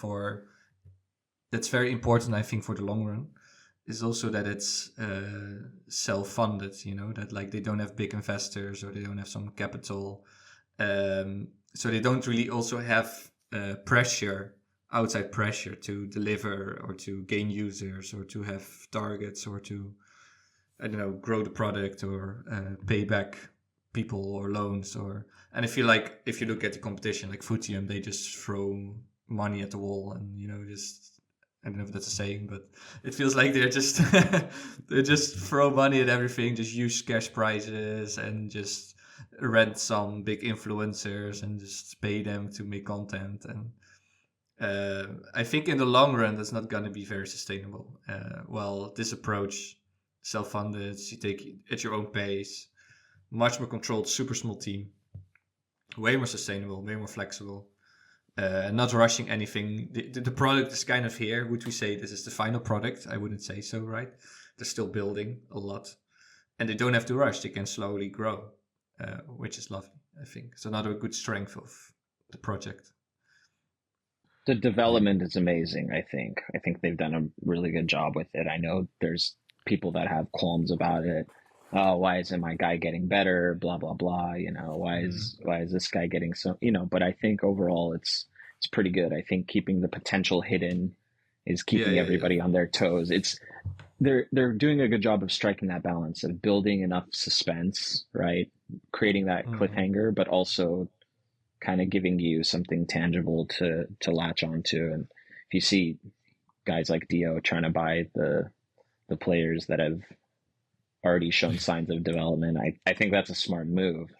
that's very important, I think, for the long run, is also that it's self-funded, that like they don't have big investors or they don't have some capital. So they don't really also have outside pressure to deliver or to gain users or to have targets or to I don't know, grow the product or pay back people or loans and I feel like if you look at the competition like Futium, they just throw money at the wall and just, I don't know if that's a saying, but it feels like they're just they just throw money at everything, just use cash prizes and just rent some big influencers and just pay them to make content. And I think in the long run that's not going to be very sustainable. Well, this approach, self-funded, you take at your own pace, much more controlled, super small team, way more sustainable, way more flexible, not rushing anything. The product is kind of here. Would we say this is the final product? I wouldn't say so, right? They're still building a lot, and they don't have to rush. They can slowly grow, which is lovely, I think. It's another good strength of the project. The development is amazing, I think. I think they've done a really good job with it. I know there's people that have qualms about it. Oh, why isn't my guy getting better? Blah blah blah. Why is this guy getting so? But I think overall it's pretty good. I think keeping the potential hidden is keeping everybody on their toes. They're doing a good job of striking that balance of building enough suspense, right? Creating that cliffhanger, but also kind of giving you something tangible to latch onto. And if you see guys like Dio trying to buy the players that have already shown signs of development, I think that's a smart move,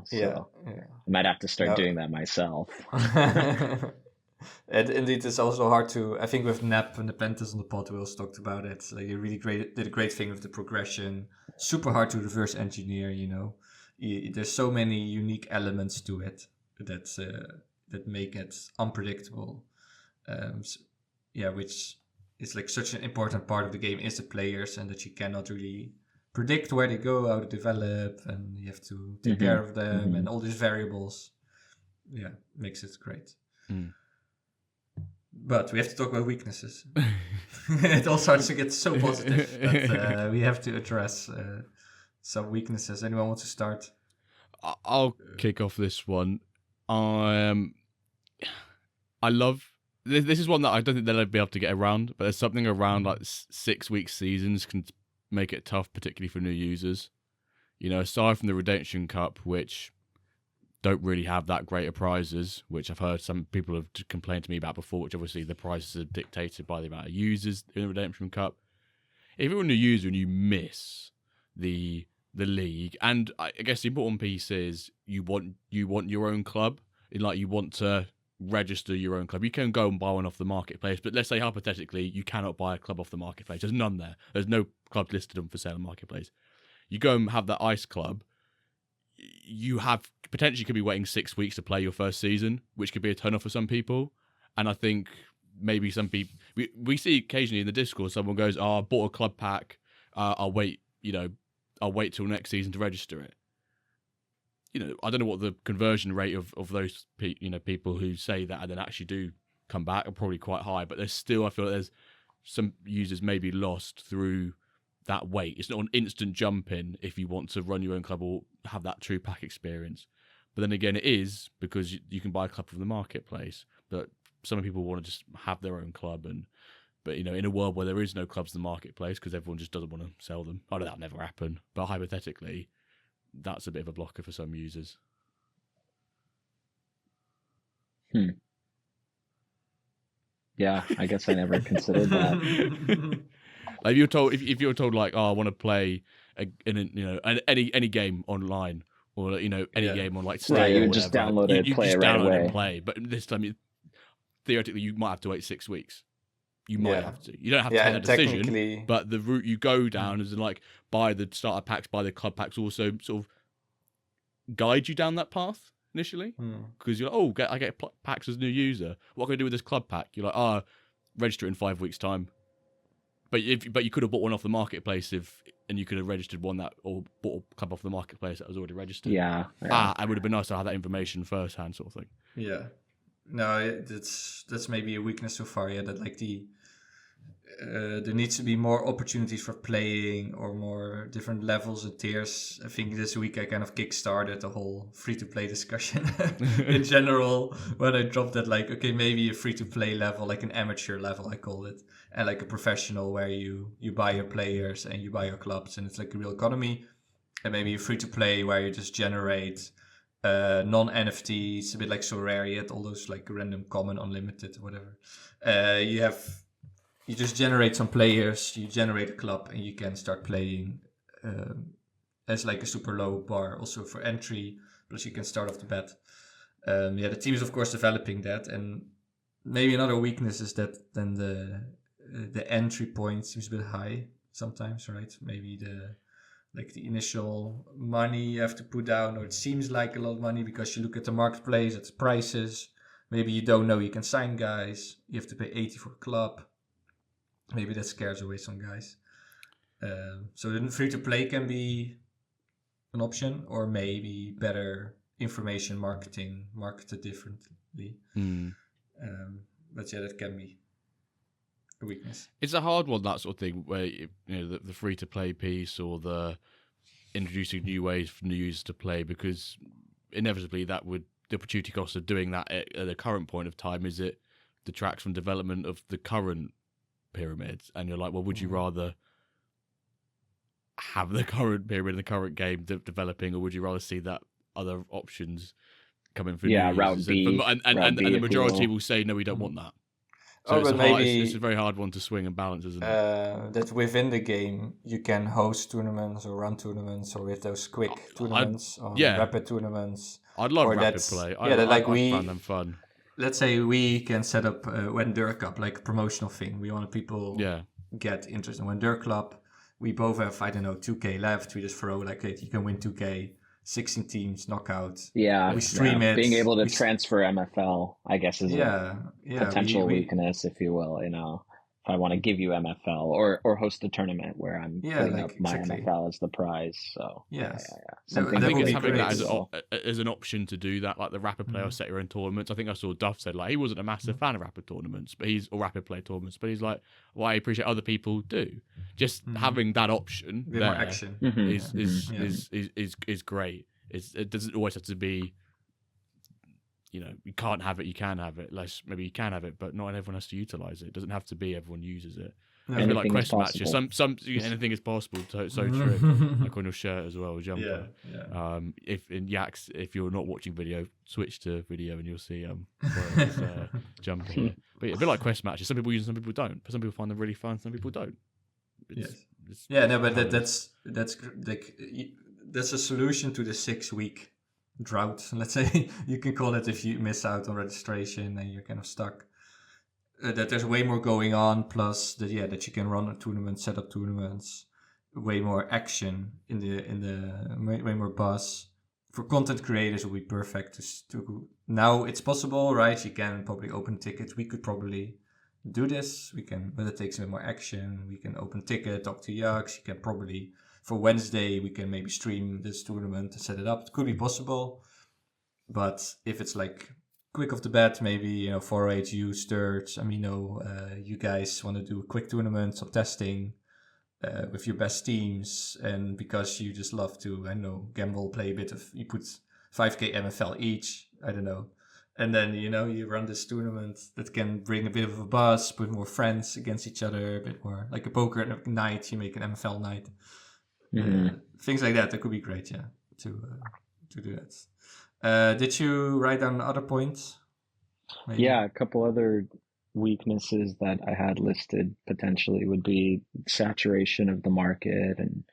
so I might have to start doing that myself. And indeed, it's also hard to, I think with Nap and the Pentas on the pod, we also talked about it. Like you really did a great thing with the progression. Super hard to reverse engineer, there's so many unique elements to it that make it unpredictable. Which is like such an important part of the game is the players, and that you cannot really predict where they go, how to develop, and you have to take care of them and all these variables. Yeah, makes it great. But we have to talk about weaknesses. It all starts to get so positive that we have to address some weaknesses. Anyone want to start? I'll kick off this one. I love this is one that I don't think they'll be able to get around, but there's something around like 6-week seasons can make it tough, particularly for new users. Aside from the Redemption Cup, which don't really have that great of prizes, which I've heard some people have complained to me about before, which obviously the prizes are dictated by the amount of users in the Redemption Cup. If you're a new user and you miss the league, and I guess the important piece is you want your own club, you want to register your own club. You can go and buy one off the marketplace, but let's say hypothetically you cannot buy a club off the marketplace. There's none there. There's no club listed on for sale on the marketplace. You go and have that ice club. You have potentially could be waiting 6 weeks to play your first season, which could be a turn off for some people. And I think maybe some people we see occasionally in the Discord someone goes, "Oh, I bought a club pack. I'll wait till next season to register it." I don't know what the conversion rate of those people who say that and then actually do come back are probably quite high, but there's still, I feel like there's some users maybe lost through that wait. It's not an instant jump in if you want to run your own club or have that true pack experience. But then again, it is because you can buy a club from the marketplace, but some people want to just have their own club. But in a world where there is no clubs in the marketplace because everyone just doesn't want to sell them, I know that'll never happen, but hypothetically, that's a bit of a blocker for some users. Yeah, I guess I never considered that. Like if you're told like, oh, I want to play any game online or any game on like Steam, right? You just download it, you play just it right download away. and play. But this time, theoretically, you might have to wait 6 weeks. You might have to. You don't have to take that decision, but the route you go down is like buy the starter packs, buy the club packs, also sort of guide you down that path initially, because you're like, I get packs as a new user. What can I do with this club pack? You're like, register it in 5 weeks time. But you could have bought one off the marketplace and you could have registered one or bought a club off the marketplace that was already registered. Yeah. It would have been nice to have that information firsthand, sort of thing. Yeah. No, that's maybe a weakness so far. Yeah, that like there needs to be more opportunities for playing or more different levels and tiers. I think this week I kind of kickstarted the whole free-to-play discussion in general when I dropped that, like, okay, maybe a free-to-play level, like an amateur level, I call it, and like a professional where you buy your players and you buy your clubs and it's like a real economy, and maybe a free-to-play where you just generate non-NFTs, a bit like Sorariat, all those like random common unlimited whatever. You just generate some players, you generate a club, and you can start playing as like a super low bar also for entry, plus you can start off the bat. The team is of course developing that, and maybe another weakness is that then the entry point seems a bit high sometimes, right? Maybe the initial money you have to put down, or it seems like a lot of money because you look at the marketplace, at the prices. Maybe you don't know you can sign guys. You have to pay 80 for a club. Maybe that scares away some guys. So then free-to-play can be an option, or maybe better information marketing, marketed differently. But yeah, that can be a weakness. It's a hard one, that sort of thing, where the free-to-play piece or the introducing new ways for new users to play, because inevitably the opportunity cost of doing that at the current point of time is it detracts from development of the current pyramids, and you're like, well, would you rather have the current pyramid, the current game developing, or would you rather see that other options coming for new route users? B, and the majority will say no, we don't want that. So it's a very hard one to swing and balance, isn't it? That within the game you can host tournaments or run tournaments, or with those quick tournaments, rapid tournaments. I'd love rapid play. I find them fun. Let's say we can set up a WenDirk up, like a promotional thing. We want people get interested in WenDirk Club. We both have, 2K left. We just throw like, hey, you can win 2K, 16 teams, knockout. Yeah. We stream it. Being able to transfer MFL, I guess, is a potential weakness, if you will, if I want to give you MFL or host a tournament where I'm putting up my MFL as the prize. So I think it's having that as an option to do that, like the rapid play or set your own tournaments. I think I saw Duff said like he wasn't a massive fan of rapid tournaments, or rapid play tournaments, but he's like, well, I appreciate other people do. Just having that option there more action is great. It doesn't always have to be, you can't have it, you can have it. Maybe you can have it, but not everyone has to utilize it. It doesn't have to be everyone uses it. No, it's a bit like quest matches. Anything is possible. So true. Like on your shirt as well, jumper. If you're not watching video, switch to video and you'll see jumper. But a bit like quest matches. Some people use them, some people don't. But some people find them really fun. Some people don't. But that's a solution to the 6-week drought, let's say you can call it, if you miss out on registration and you're kind of stuck. That there's way more going on, plus that you can run a tournament, set up tournaments, way more action in the way more buzz. For content creators, it would be perfect to now it's possible, right? You can probably open tickets. We could probably do this. But it takes a bit more action. We can open ticket, talk to Yaks. You can probably, for Wednesday, we can maybe stream this tournament to set it up. It could be possible. But if it's like quick off the bat, maybe 408 you Sturge, you guys want to do a quick tournament, some testing with your best teams, and because you just love to gamble, play a bit of, you put 5k MFL each, I don't know, and then you run this tournament that can bring a bit of a buzz, put more friends against each other, a bit more like a poker night. You make an MFL night, things like that. That could be great, to do that. Did you write down other points? Maybe? Yeah, a couple other weaknesses that I had listed potentially would be saturation of the market and,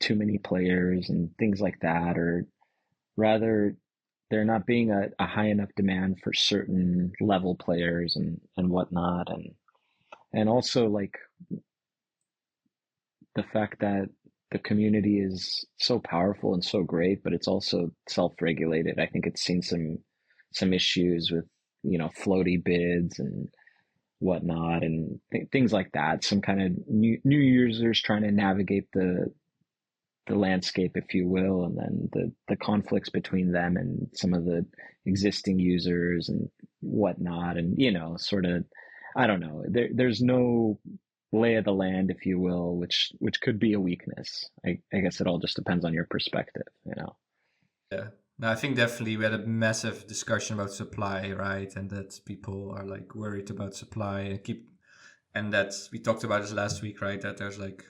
too many players and things like that, or rather there not being a high enough demand for certain level players and whatnot. And also like the fact that the community is so powerful and so great, but it's also self-regulated. I think it's seen some issues with, floaty bids and whatnot, and things like that. Some kind of new users trying to navigate the landscape, if you will, and then the conflicts between them and some of the existing users and whatnot, and sort of I don't know. There's no lay of the land, if you will, which could be a weakness. I guess it all just depends on your perspective, you know. Yeah. No, I think definitely we had a massive discussion about supply, right? And that people are like worried about supply and that we talked about this last week, right? That there's like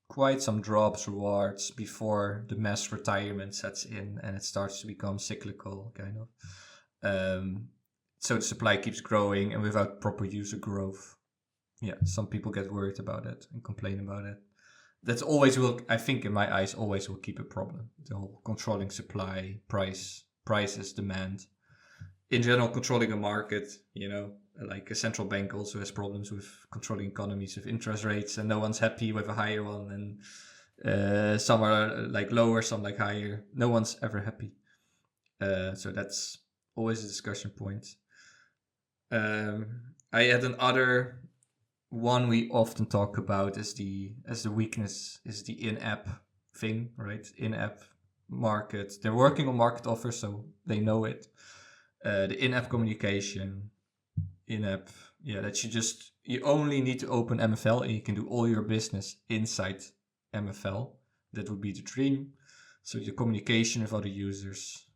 quite some drops, rewards before the mass retirement sets in and it starts to become cyclical, kind of. So the supply keeps growing, and without proper user growth, some people get worried about it and complain about it. That's always will, I think, in my eyes, always will keep a problem. The whole controlling supply, prices, demand. In general, controlling a market, like a central bank also has problems with controlling economies with interest rates, and no one's happy with a higher one, and some are like lower, some like higher. No one's ever happy. So that's always a discussion point. I had another one we often talk about as the weakness is the in-app thing, right? In-app market. They're working on market offers, so they know it. The in-app communication, in-app, that you only need to open MFL and you can do all your business inside MFL. That would be the dream. So the communication with other users,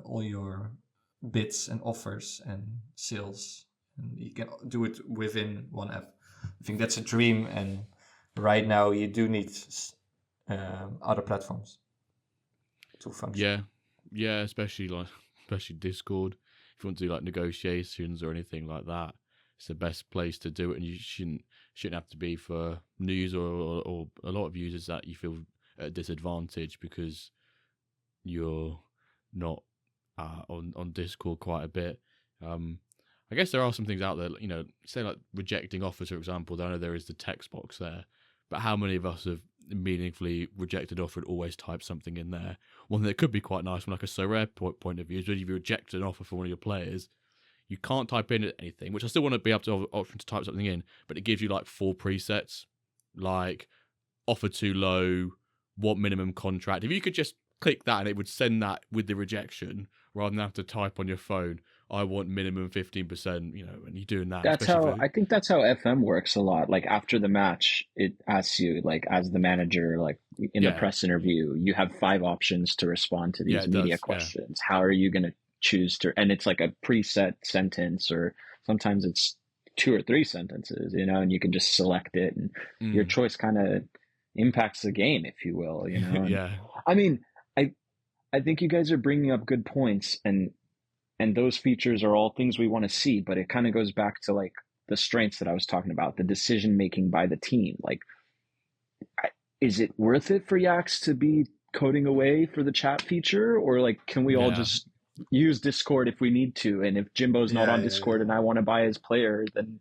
all your bids and offers and sales, and you can do it within one app. I think that's a dream, and right now you do need other platforms to function. Yeah, especially Discord. If you want to do like negotiations or anything like that, it's the best place to do it, and you shouldn't have to be for news or a lot of users that you feel at a disadvantage because you're not on Discord quite a bit. I guess there are some things out there, say like rejecting offers, for example. I know there is the text box there, but how many of us have meaningfully rejected offer and always type something in there? One that could be quite nice from like a Sorare point of view is when you reject an offer for one of your players, you can't type in anything, which I still want to be able to have an option to type something in, but it gives you like 4 presets, like offer too low, want minimum contract. If you could just click that and it would send that with the rejection rather than have to type on your phone, I want minimum 15%, and you're doing that. That's how I think that's how FM works a lot. Like after the match, it asks you, like as the manager, like in the press interview, you have 5 options to respond to these media questions. How are you going to choose to? And it's like a preset sentence, or sometimes it's 2 or 3 sentences, and you can just select it, and your choice kind of impacts the game, if you will. I mean, I think you guys are bringing up good points, and those features are all things we want to see, but it kind of goes back to like the strengths that I was talking about, the decision making by the team. Like, is it worth it for Yaks to be coding away for the chat feature, or like can we all just use Discord if we need to? And if Jimbo's not on Discord and I want to buy his player, then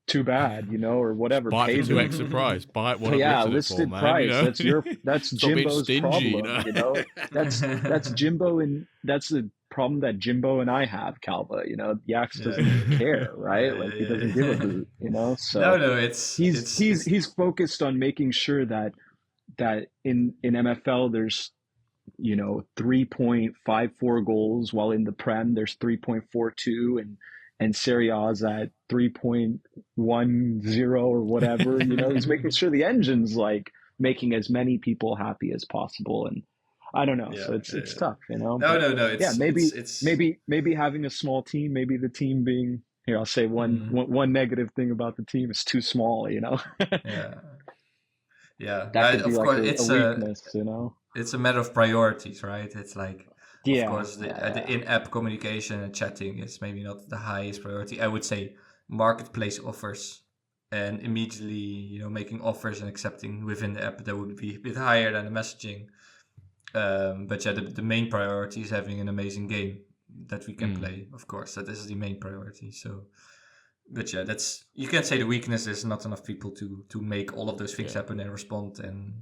too bad, or whatever. Buy it for 2 extra price. Buy it what listed for, price. Man, that's Jimbo's problem. That's Jimbo, and that's the problem that Jimbo and I have, Calva. Yaks doesn't care, right? Like he doesn't give a hoot, So no, he's focused on making sure that in MFL there's 3.54 goals, while in the Prem there's 3.42, and Serie A's at 3.10 or whatever. He's making sure the engine's like making as many people happy as possible, and I don't know. So it's tough, No. Maybe having a small team, maybe the team being here. I'll say one negative thing about the team is too small. That could be like a weakness. It's a matter of priorities, right? It's like. Of course, the in-app communication and chatting is maybe not the highest priority. I would say marketplace offers and immediately, making offers and accepting within the app, that would be a bit higher than the messaging. But the main priority is having an amazing game that we can play. Of course, that is the main priority. So, but that's, you can't say the weakness is not enough people to make all of those things happen and respond and.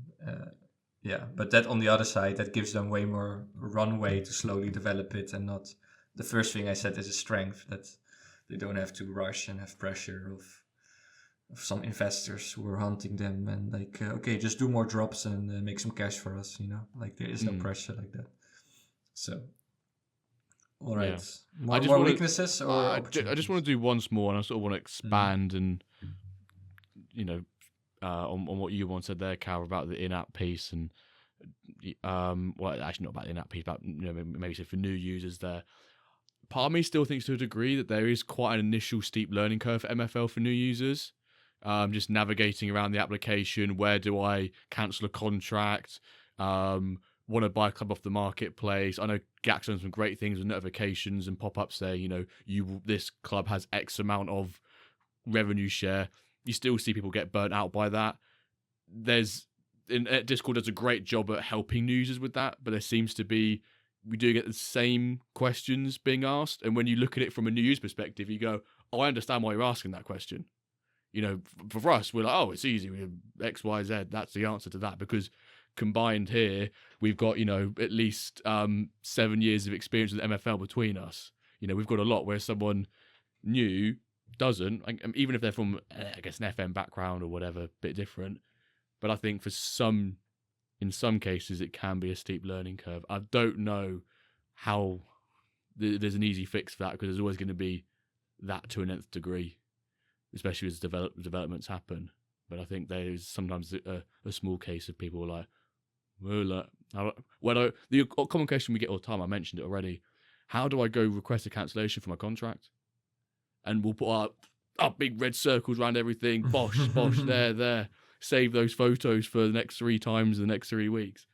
But that on the other side, that gives them way more runway to slowly develop it, and not the first thing I said is a strength, that they don't have to rush and have pressure of some investors who are hunting them and like, okay, just do more drops and make some cash for us, like there is no pressure like that. So All right. Yeah. More weaknesses or I just want to do one more, and I sort of want to expand and, on what you once said there, Cal, about the in-app piece and, well, actually not about the in-app piece, about maybe say for new users there. Part of me still thinks to a degree that there is quite an initial steep learning curve for MFL for new users. Just navigating around the application. Where do I cancel a contract? Want to buy a club off the marketplace? I know Gax done some great things with notifications and pop-ups there. This club has X amount of revenue share. You still see people get burnt out by that. Discord does a great job at helping new users with that, but there seems to be, we do get the same questions being asked. And when you look at it from a new user perspective, you go, oh, I understand why you're asking that question. For us, we're like, oh, it's easy. We have X, Y, Z. That's the answer to that. Because combined here, we've got, at least 7 years of experience with MFL between us. We've got a lot where someone new doesn't, even if they're from, I guess, an FM background or whatever, a bit different. But I think in some cases, it can be a steep learning curve. I don't know how there's an easy fix for that, because there's always going to be that to an nth degree, especially as developments happen. But I think there is sometimes a small case of people like, the common question we get all the time, I mentioned it already, how do I go request a cancellation for my contract? And we'll put up big red circles around everything, bosh, there. Save those photos for the next 3 times in the next 3 weeks.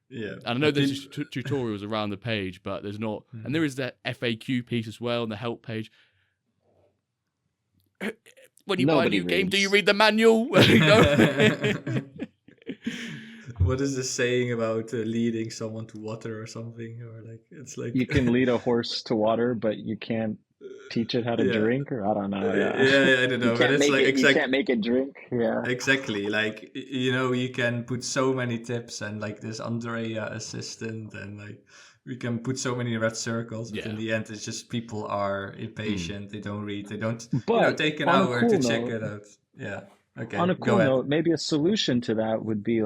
Yeah. And I know there's tutorials around the page, but there's not. And there is that FAQ piece as well, and the help page. When you buy a new game, do you read the manual? What is the saying about leading someone to water or something? Or it's like you can lead a horse to water, but you can't teach it how to drink, or I don't know. Yeah, I don't know. But it's you can't make it drink. Yeah, exactly. You can put so many tips and this Andrea assistant, and we can put so many red circles. But in the end, it's just people are impatient. They don't read. They don't. Take an hour to check it out. Yeah. Okay. On a cool note, maybe a solution to that would be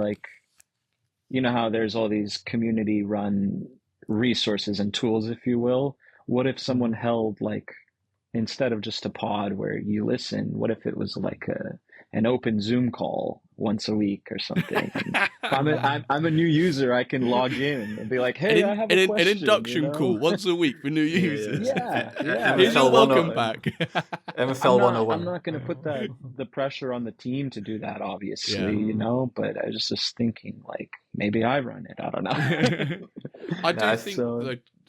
how there's all these community-run resources and tools, if you will. What if someone held instead of just a pod where you listen, what if it was an open Zoom call once a week or something? I'm a new user. I can log in and be like, hey, I have a question. An induction call once a week for new users. Yeah. Here's your welcome back. MFL 101. I'm not going to put the pressure on the team to do that, obviously, but I was just thinking, maybe I run it. I don't know. I think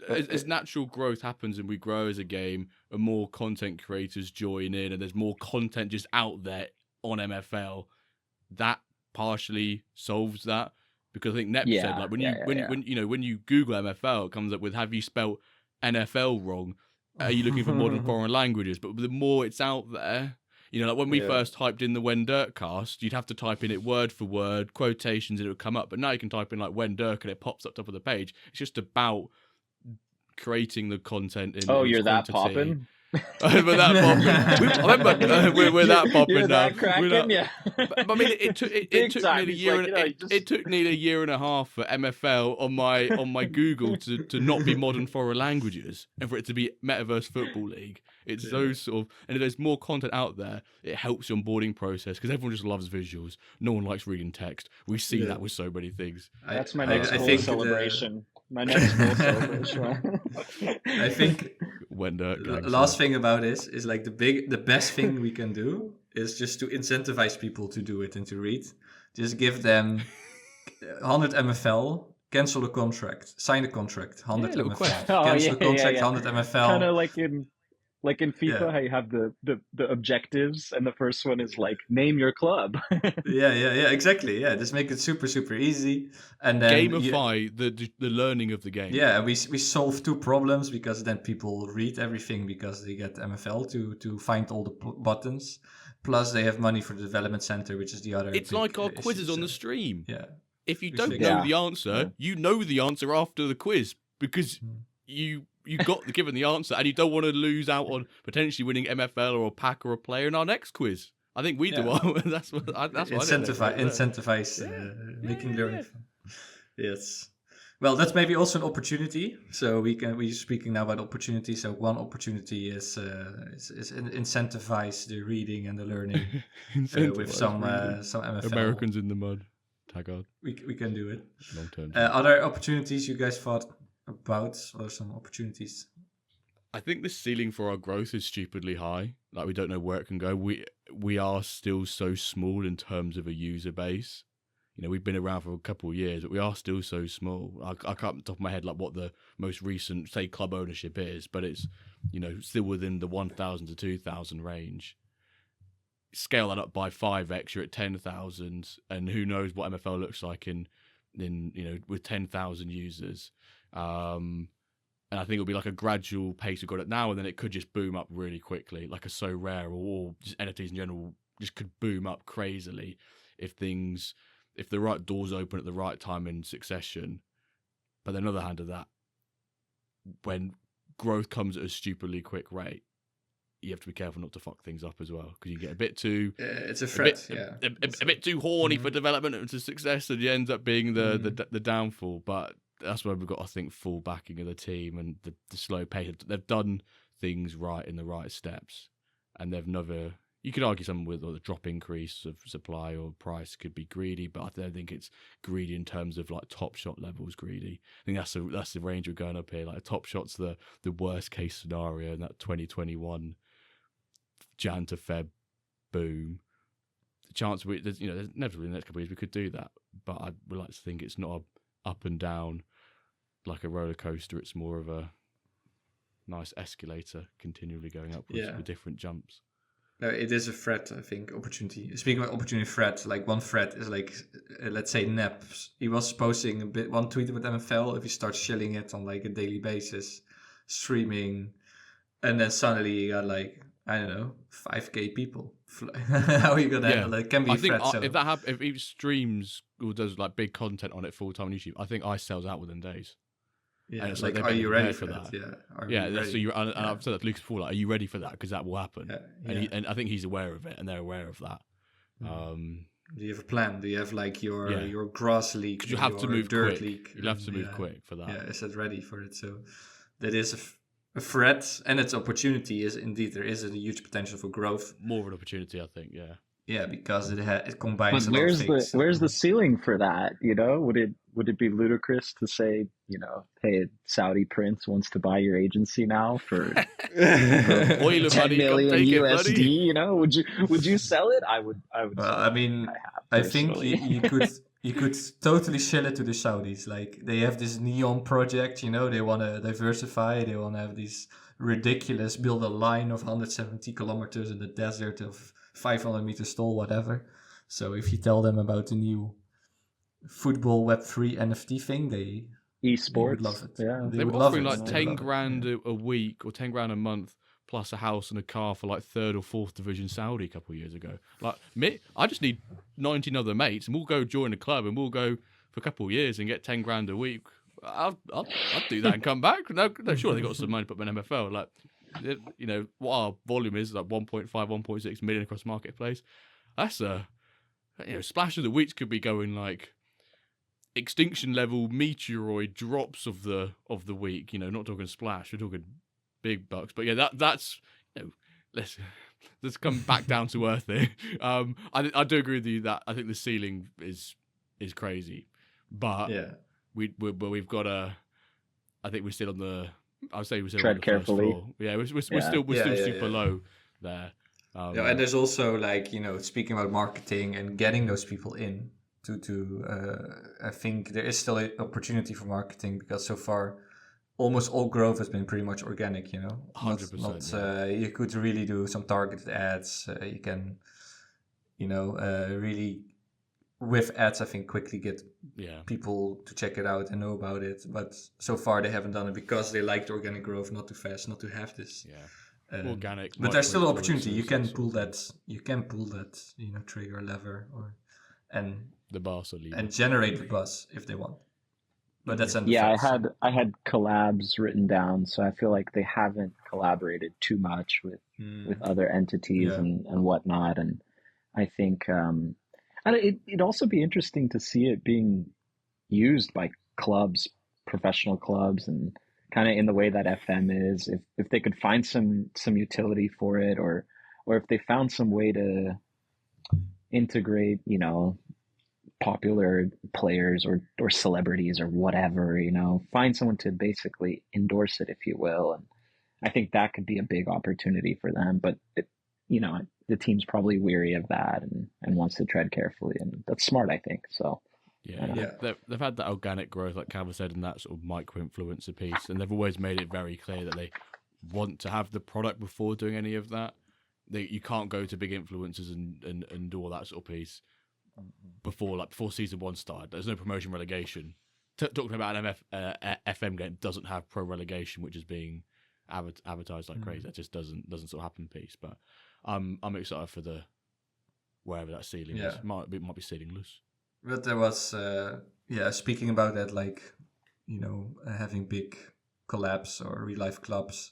as natural growth happens and we grow as a game, and more content creators join in, and there's more content just out there on MFL, that partially solves that. Because I think Nep said, when you Google MFL, it comes up with, have you spelt NFL wrong? Are you looking for modern foreign languages? But the more it's out there, when we first typed in the WenDirkCast, you'd have to type in it word for word, quotations, and it would come up. But now you can type in WenDirk and it pops up top of the page. It's just about creating the content in you're that popping? We're that popping. I remember we're that popping you're now. That cracking, yeah. But I mean, it took nearly a year. It took nearly a year and a half for MFL on my Google to not be modern foreign languages, and for it to be Metaverse Football League. It's those sort of, and if there's more content out there, it helps the onboarding process, because everyone just loves visuals. No one likes reading text. We see that with so many things. That's my next goal celebration. My next goal celebration. I think WenDirk. Last thing about this is the best thing we can do is just to incentivize people to do it and to read. Just give them 100 MFL, cancel the contract, sign a contract, 100 MFL, cancel the contract, 100 MFL. Kind of like in FIFA, how you have the objectives, and the first one is name your club. yeah, exactly. Yeah, just make it super, super easy, and then gamify the learning of the game. Yeah, we solve 2 problems, because then people read everything because they get MFL to find all the buttons. Plus, they have money for the development center, which is the other. It's like our quizzes on the stream. Yeah. If you don't know the answer, you know the answer after the quiz, because you got given the answer, and you don't want to lose out on potentially winning MFL or a pack or a player in our next quiz. I think we do. That's what I incentivize making learning fun. Yes. Well, that's maybe also an opportunity. So we're speaking now about opportunities. So one opportunity is incentivize the reading and the learning with some MFL. Americans in the mud. Taggart. We can do it. Long term. Other opportunities you guys thought about, or some opportunities? I think the ceiling for our growth is stupidly high. Like, we don't know where it can go. We are still so small in terms of a user base. You know, we've been around for a couple of years, but we are still so small. I can't off the top of my head like what the most recent, say, club ownership is, but it's, you know, still within the 1,000 to 2,000 range. Scale that up by 5x, you're at 10,000, and who knows what MFL looks like in you know, with 10,000 users. And I think it'll be like a gradual pace we've got it now, and then it could just boom up really quickly, like a So Rare or just NFTs in general just could boom up crazily if the right doors open at the right time in succession. But then on the other hand of that, when growth comes at a stupidly quick rate, you have to be careful not to fuck things up as well, because you get a bit too... it's a threat, a bit too horny for development and to success, and you end up being the downfall. But that's where we've got, I think, full backing of the team and the slow pace. They've done things right in the right steps, and they've never... You could argue something with the drop increase of supply or price could be greedy, but I don't think it's greedy in terms of like Top Shot levels greedy. I think that's the range we're going up here. Like Top Shot's the worst case scenario in that 2021 Jan to Feb boom. The chance there's inevitably in the next couple of years we could do that, but I would like to think it's not a up and down like a roller coaster. It's more of a nice escalator continually going upwards with different jumps. No, it is a threat, I think, opportunity. Speaking about opportunity threat, like one threat is like, let's say Neps. He was posting one tweet with MFL. If you start shelling it on like a daily basis, streaming, and then suddenly you got like, I don't know, 5K people. How are you gonna handle that? It can be a threat. If that happens, if he streams or does like big content on it full time on YouTube, I think I sells out within days. Yeah, it's like, are you ready for that? I've said that to Lucas before. Like, are you ready for that? Because that will happen. And I think he's aware of it, and they're aware of that. Do you have a plan? Do you have like your grass league? Because you have to move dirt quick. League, you have to move quick for that. Yeah, is that ready for it? So that is a threat, and its opportunity is indeed there is a huge potential for growth. More of an opportunity, I think. Yeah. Yeah, because it combines. But where's the ceiling for that? You know, would it be ludicrous to say, you know, hey, Saudi Prince wants to buy your agency now for 10 million USD? You know, would you sell it? I would. Well, I mean, I think you could totally sell it to the Saudis. Like, they have this neon project. You know, they want to diversify. They want to have these ridiculous build a line of 170 kilometers in the desert of 500 meters tall, whatever. So if you tell them about the new football Web3 NFT thing, they would love it. Yeah, they were offering like 10 grand a week or 10 grand a month plus a house and a car for like 3rd or 4th division Saudi a couple of years ago. Like me, I just need 19 other mates and we'll go join a club and we'll go for a couple of years and get 10 grand a week. I'll do that and come back. No, sure, they got some money to put in MFL. Like, you know, what our volume is, like 1.5, 1.6 million across marketplace. That's Splash of the Weeks could be going like extinction level meteoroid drops of the week. You know, not talking splash, we're talking big bucks. But yeah, that's you know, let's come back down to earth here. I do agree with you that I think the ceiling is crazy, but we've got I think we're still on the. I would say we're still tread on the carefully. First floor. Yeah, we're still super low there. And there's also like, you know, speaking about marketing and getting those people in to I think there is still an opportunity for marketing, because so far almost all growth has been pretty much organic, you know. 100%. You could really do some targeted ads. You can, you know, really with ads, I think, quickly get people to check it out and know about it. But so far they haven't done it because they liked organic growth, not too fast, not to have this. Yeah. Organic. But there's still an opportunity. You can pull that, you know, trigger lever and the buzz and generate the buzz if they want. But that's I had collabs written down, so I feel like they haven't collaborated too much with other entities and whatnot. And I think it'd also be interesting to see it being used by clubs professional clubs, and kind of in the way that FM is, if they could find some utility for it, or if they found some way to integrate, you know, popular players or celebrities or whatever, you know, find someone to basically endorse it, if you will. And I think that could be a big opportunity for them, but you know, the team's probably weary of that and wants to tread carefully, and that's smart, I think. So yeah. They've had that organic growth, like Calvin said, in that sort of micro influencer piece, and they've always made it very clear that they want to have the product before doing any of that. You can't go to big influencers and do all that sort of piece before season 1 started. There's no promotion relegation. Talking about an FM game doesn't have pro relegation, which is being advertised like crazy. That just doesn't sort of happen piece. But I'm excited for the wherever that ceiling is. It might be ceilingless. But there was speaking about that, like, you know, having big collabs or real life clubs.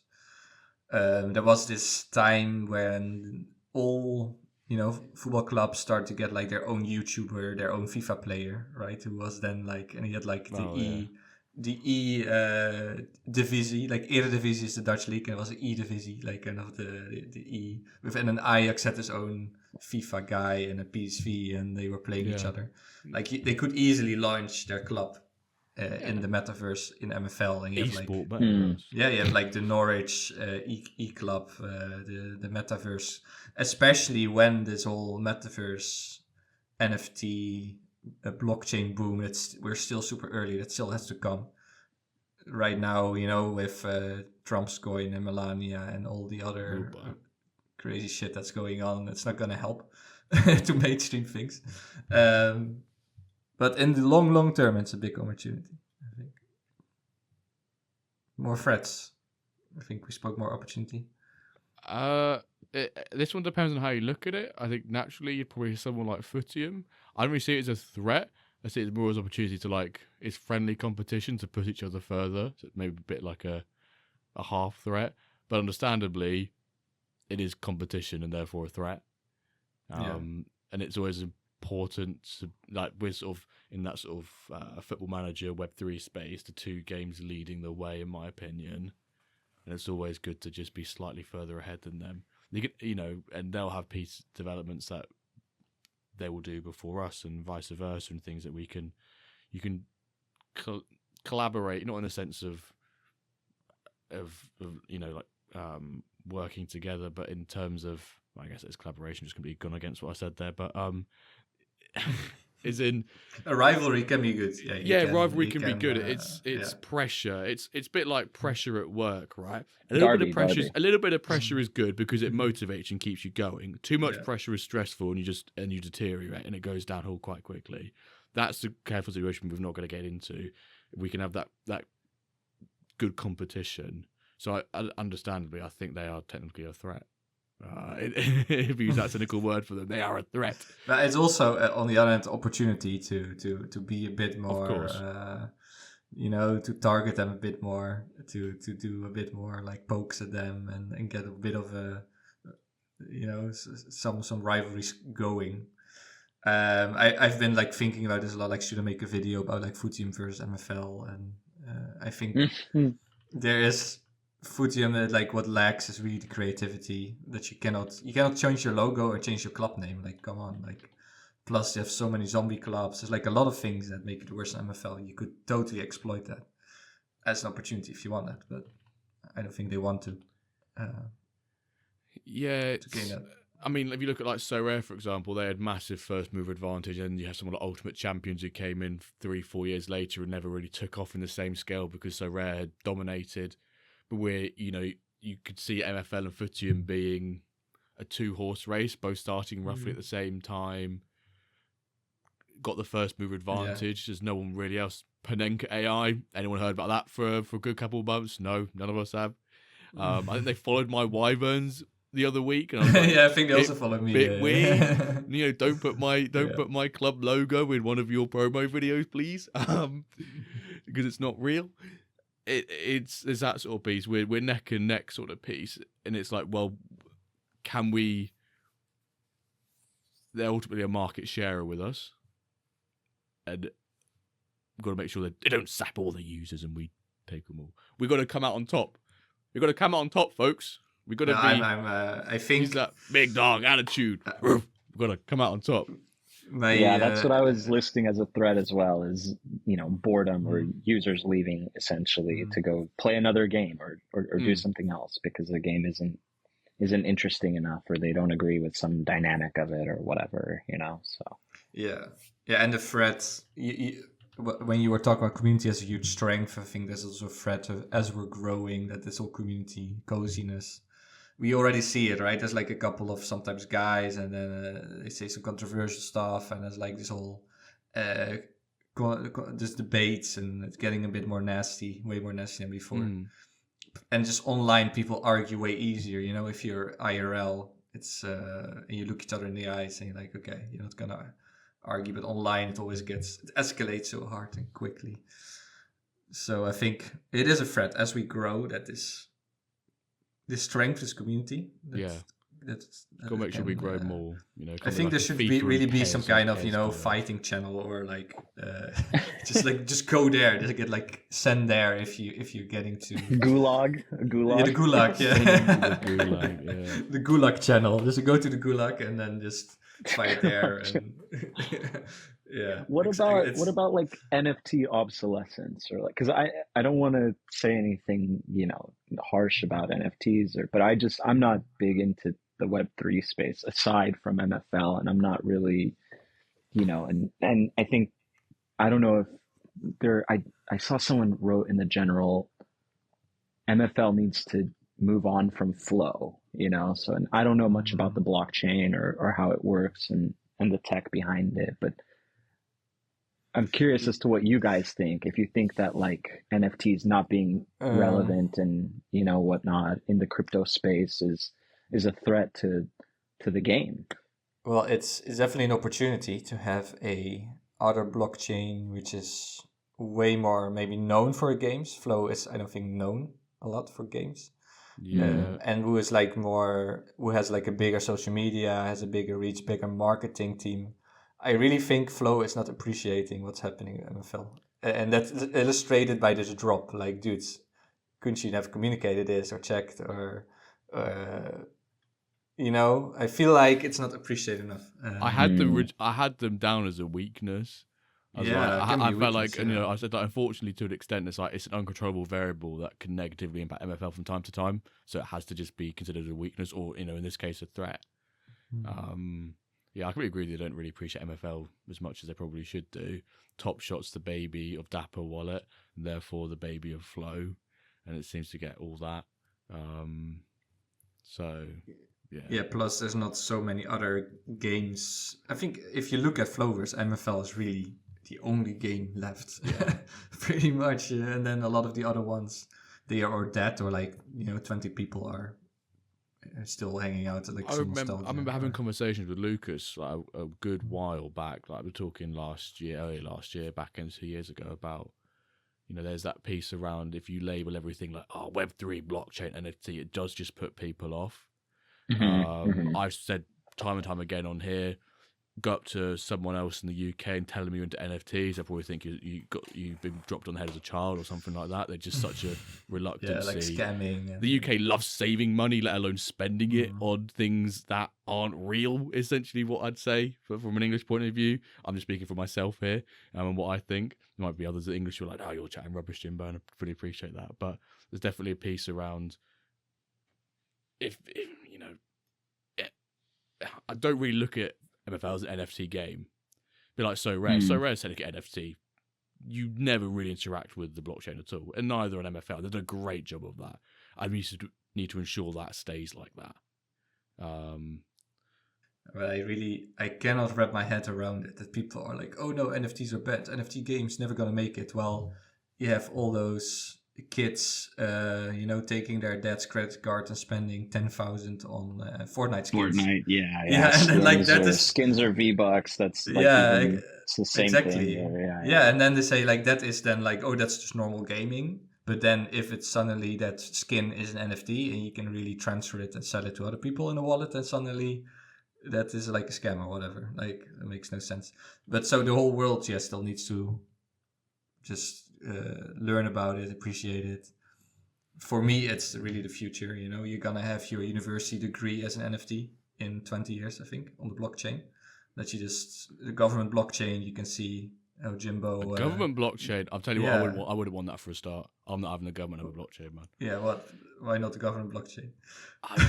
There was this time when all, you know, football clubs start to get like their own YouTuber, their own FIFA player, right? Who was then like, and he had like the E divisie, like Eredivisie is the Dutch league, and it was an E divisie, like kind of the E. And then Ajax had his own FIFA guy and a PSV, and they were playing each other. Like they could easily launch their club in the Metaverse in MFL, and you have Esport like Metaverse. you have like the Norwich E Club, the Metaverse, especially when this whole Metaverse NFT blockchain boom. We're still super early. That still has to come. Right now, you know, with Trump's coin and Melania and all the other crazy shit that's going on, it's not gonna help to mainstream things. But in the long term, it's a big opportunity, I think. More threats. I think we spoke more opportunity. This one depends on how you look at it. I think naturally you'd probably someone like Footium. I don't really see it as a threat. I see it more as an opportunity to, like, it's friendly competition to push each other further. So it's maybe a bit like a half threat. But understandably, it is competition and therefore a threat. And it's always important to, like, we're sort of in that sort of football manager Web3 space, the 2 games leading the way, in my opinion. And it's always good to just be slightly further ahead than them. You know, and they'll have piece developments that they will do before us, and vice versa, and things that you can collaborate, not in the sense of you know, like working together, but in terms of, I guess it's collaboration, just going to be gone against what I said there, but is in a rivalry can be good. Rivalry can be good. It's pressure. It's a bit like pressure at work, right? A little bit of pressure is good because it motivates and keeps you going. Too much pressure is stressful, and you deteriorate, and it goes downhill quite quickly. That's the careful situation we're not going to get into. We can have that good competition. So understandably, I think they are technically a threat. If you use that cynical word for them, they are a threat. But it's also, on the other hand, opportunity to be a bit more, you know, to target them a bit more, to do a bit more like pokes at them and get a bit of a, you know, some rivalries going. I've been like thinking about this a lot. Like, should I make a video about like Footium versus MFL? And I think there is. Footium, like, what lacks is really the creativity that you cannot change your logo or change your club name. Like, come on, like, plus you have so many zombie clubs. There's like a lot of things that make it worse than MFL. You could totally exploit that as an opportunity if you want that, but I don't think they want to. I mean, if you look at like Sorare, for example, they had massive first mover advantage, and you have someone like Ultimate Champions who came in 3-4 years later and never really took off in the same scale because Sorare had dominated. Where, you know, you could see MFL and Footium being a 2-horse race, both starting roughly at the same time. Got the first mover advantage. There's no one really else. Panenka AI. Anyone heard about that for a good couple of months? No, none of us have. I think they followed my Wyverns the other week, and I was like, I think they also followed me. Bit weird. You know, don't put my club logo in one of your promo videos, please, because it's not real. It's that sort of piece. We're neck and neck sort of piece, and it's like, well, can we? They're ultimately a market sharer with us, and We've got to make sure that they don't sap all the users and we take them all. We've got to come out on top. We've got to come out on top, folks. We've got to I think use that big dog attitude. We've got to come out on top. That's what I was listing as a threat as well, is, boredom or users leaving essentially to go play another game or do something else because the game isn't interesting enough, or they don't agree with some dynamic of it or whatever, so. Yeah, and the threat, when you were talking about community as a huge strength, I think there's also a threat as we're growing, that this whole community coziness. We already see it, right? There's like a couple of sometimes guys, and then they say some controversial stuff, and there's like this whole this debates, and it's getting a bit more nasty, way more nasty than before. And just online, people argue way easier. If you're IRL, it's and you look each other in the eyes, and you're like, okay, you're not gonna argue. But online, it escalates so hard and quickly. So I think it is a threat as we grow, that this strength, this community. That's gotta make sure we grow more. I think there should really be some kind of fighting channel, or like just go there. Just get like send there if you're getting to gulag. Yeah, the gulag. Yeah, the gulag. Yeah. The gulag channel. Just go to the gulag and then just fight there. And yeah. What about like NFT obsolescence, or like, because I don't want to say anything harsh about NFTs, but I'm not big into the Web3 space aside from MFL, and I'm not really, and I think, I don't know if I saw someone wrote in the general, MFL needs to move on from flow, so, and I don't know much about the blockchain or how it works and the tech behind it, but I'm curious as to what you guys think. If you think that like NFTs not being relevant and whatnot in the crypto space is a threat to the game. Well, it's definitely an opportunity to have a other blockchain which is way more maybe known for games. Flow is, I don't think, known a lot for games. Yeah. And who has like a bigger social media, has a bigger reach, bigger marketing team. I really think Flow is not appreciating what's happening in MFL. And that's illustrated by this drop. Like, dudes, couldn't you have communicated this or checked or... I feel like it's not appreciated enough. I had them down as a weakness. I felt like, I said that unfortunately to an extent, it's an uncontrollable variable that can negatively impact MFL from time to time. So it has to just be considered a weakness, or in this case, a threat. Yeah, I completely agree. They don't really appreciate MFL as much as they probably should do. Top Shot's the baby of Dapper Wallet, and therefore the baby of Flow, and it seems to get all that. So. Yeah, plus there's not so many other games. I think if you look at Flowverse, MFL is really the only game left. Yeah. Pretty much. And then a lot of the other ones, they are dead, or like, 20 people are still hanging out at like I remember having conversations with Lucas like a good while back. Like we're talking early last year, back in 2 years ago, about there's that piece around if you label everything like Web3 blockchain NFT, it does just put people off. I've said time and time again on here, go up to someone else in the UK and tell them you're into NFTs, they probably think you've been dropped on the head as a child or something like that. They're just such a reluctancy. Like scamming. The UK loves saving money, let alone spending it on things that aren't real, essentially what I'd say from an English point of view. I'm just speaking for myself here and what I think. There might be others in English who are like, oh, you're chatting rubbish, Jimbo, and I fully appreciate that. But there's definitely a piece around if I don't really look at MFL as an NFT game. Be like So Rare. So Rare said to get NFT. You never really interact with the blockchain at all, and neither on MFL. They did a great job of that. I need to ensure that stays like that. But I cannot wrap my head around it, that people are like, oh no, NFTs are bad. NFT games never gonna make it. Well, you have all those kids, taking their dad's credit card and spending 10,000 on Fortnite skins. Fortnite, yeah, and then like that is skins or V-Bucks. That's like, it's the same exactly. thing. Yeah, and then they say like that is then like, oh, that's just normal gaming. But then if it's suddenly that skin is an NFT and you can really transfer it and sell it to other people in a wallet, and suddenly that is like a scam or whatever. Like, it makes no sense. But so the whole world, still needs to just learn about it, appreciate it. For me, it's really the future. You know, you're gonna have your university degree as an NFT in 20 years, I think, on the blockchain. That you just the government blockchain, you can see how Jimbo. Government blockchain. I'll tell you what, I would have won that for a start. I'm not having a government of a blockchain, man. Yeah, what? Why not the government blockchain?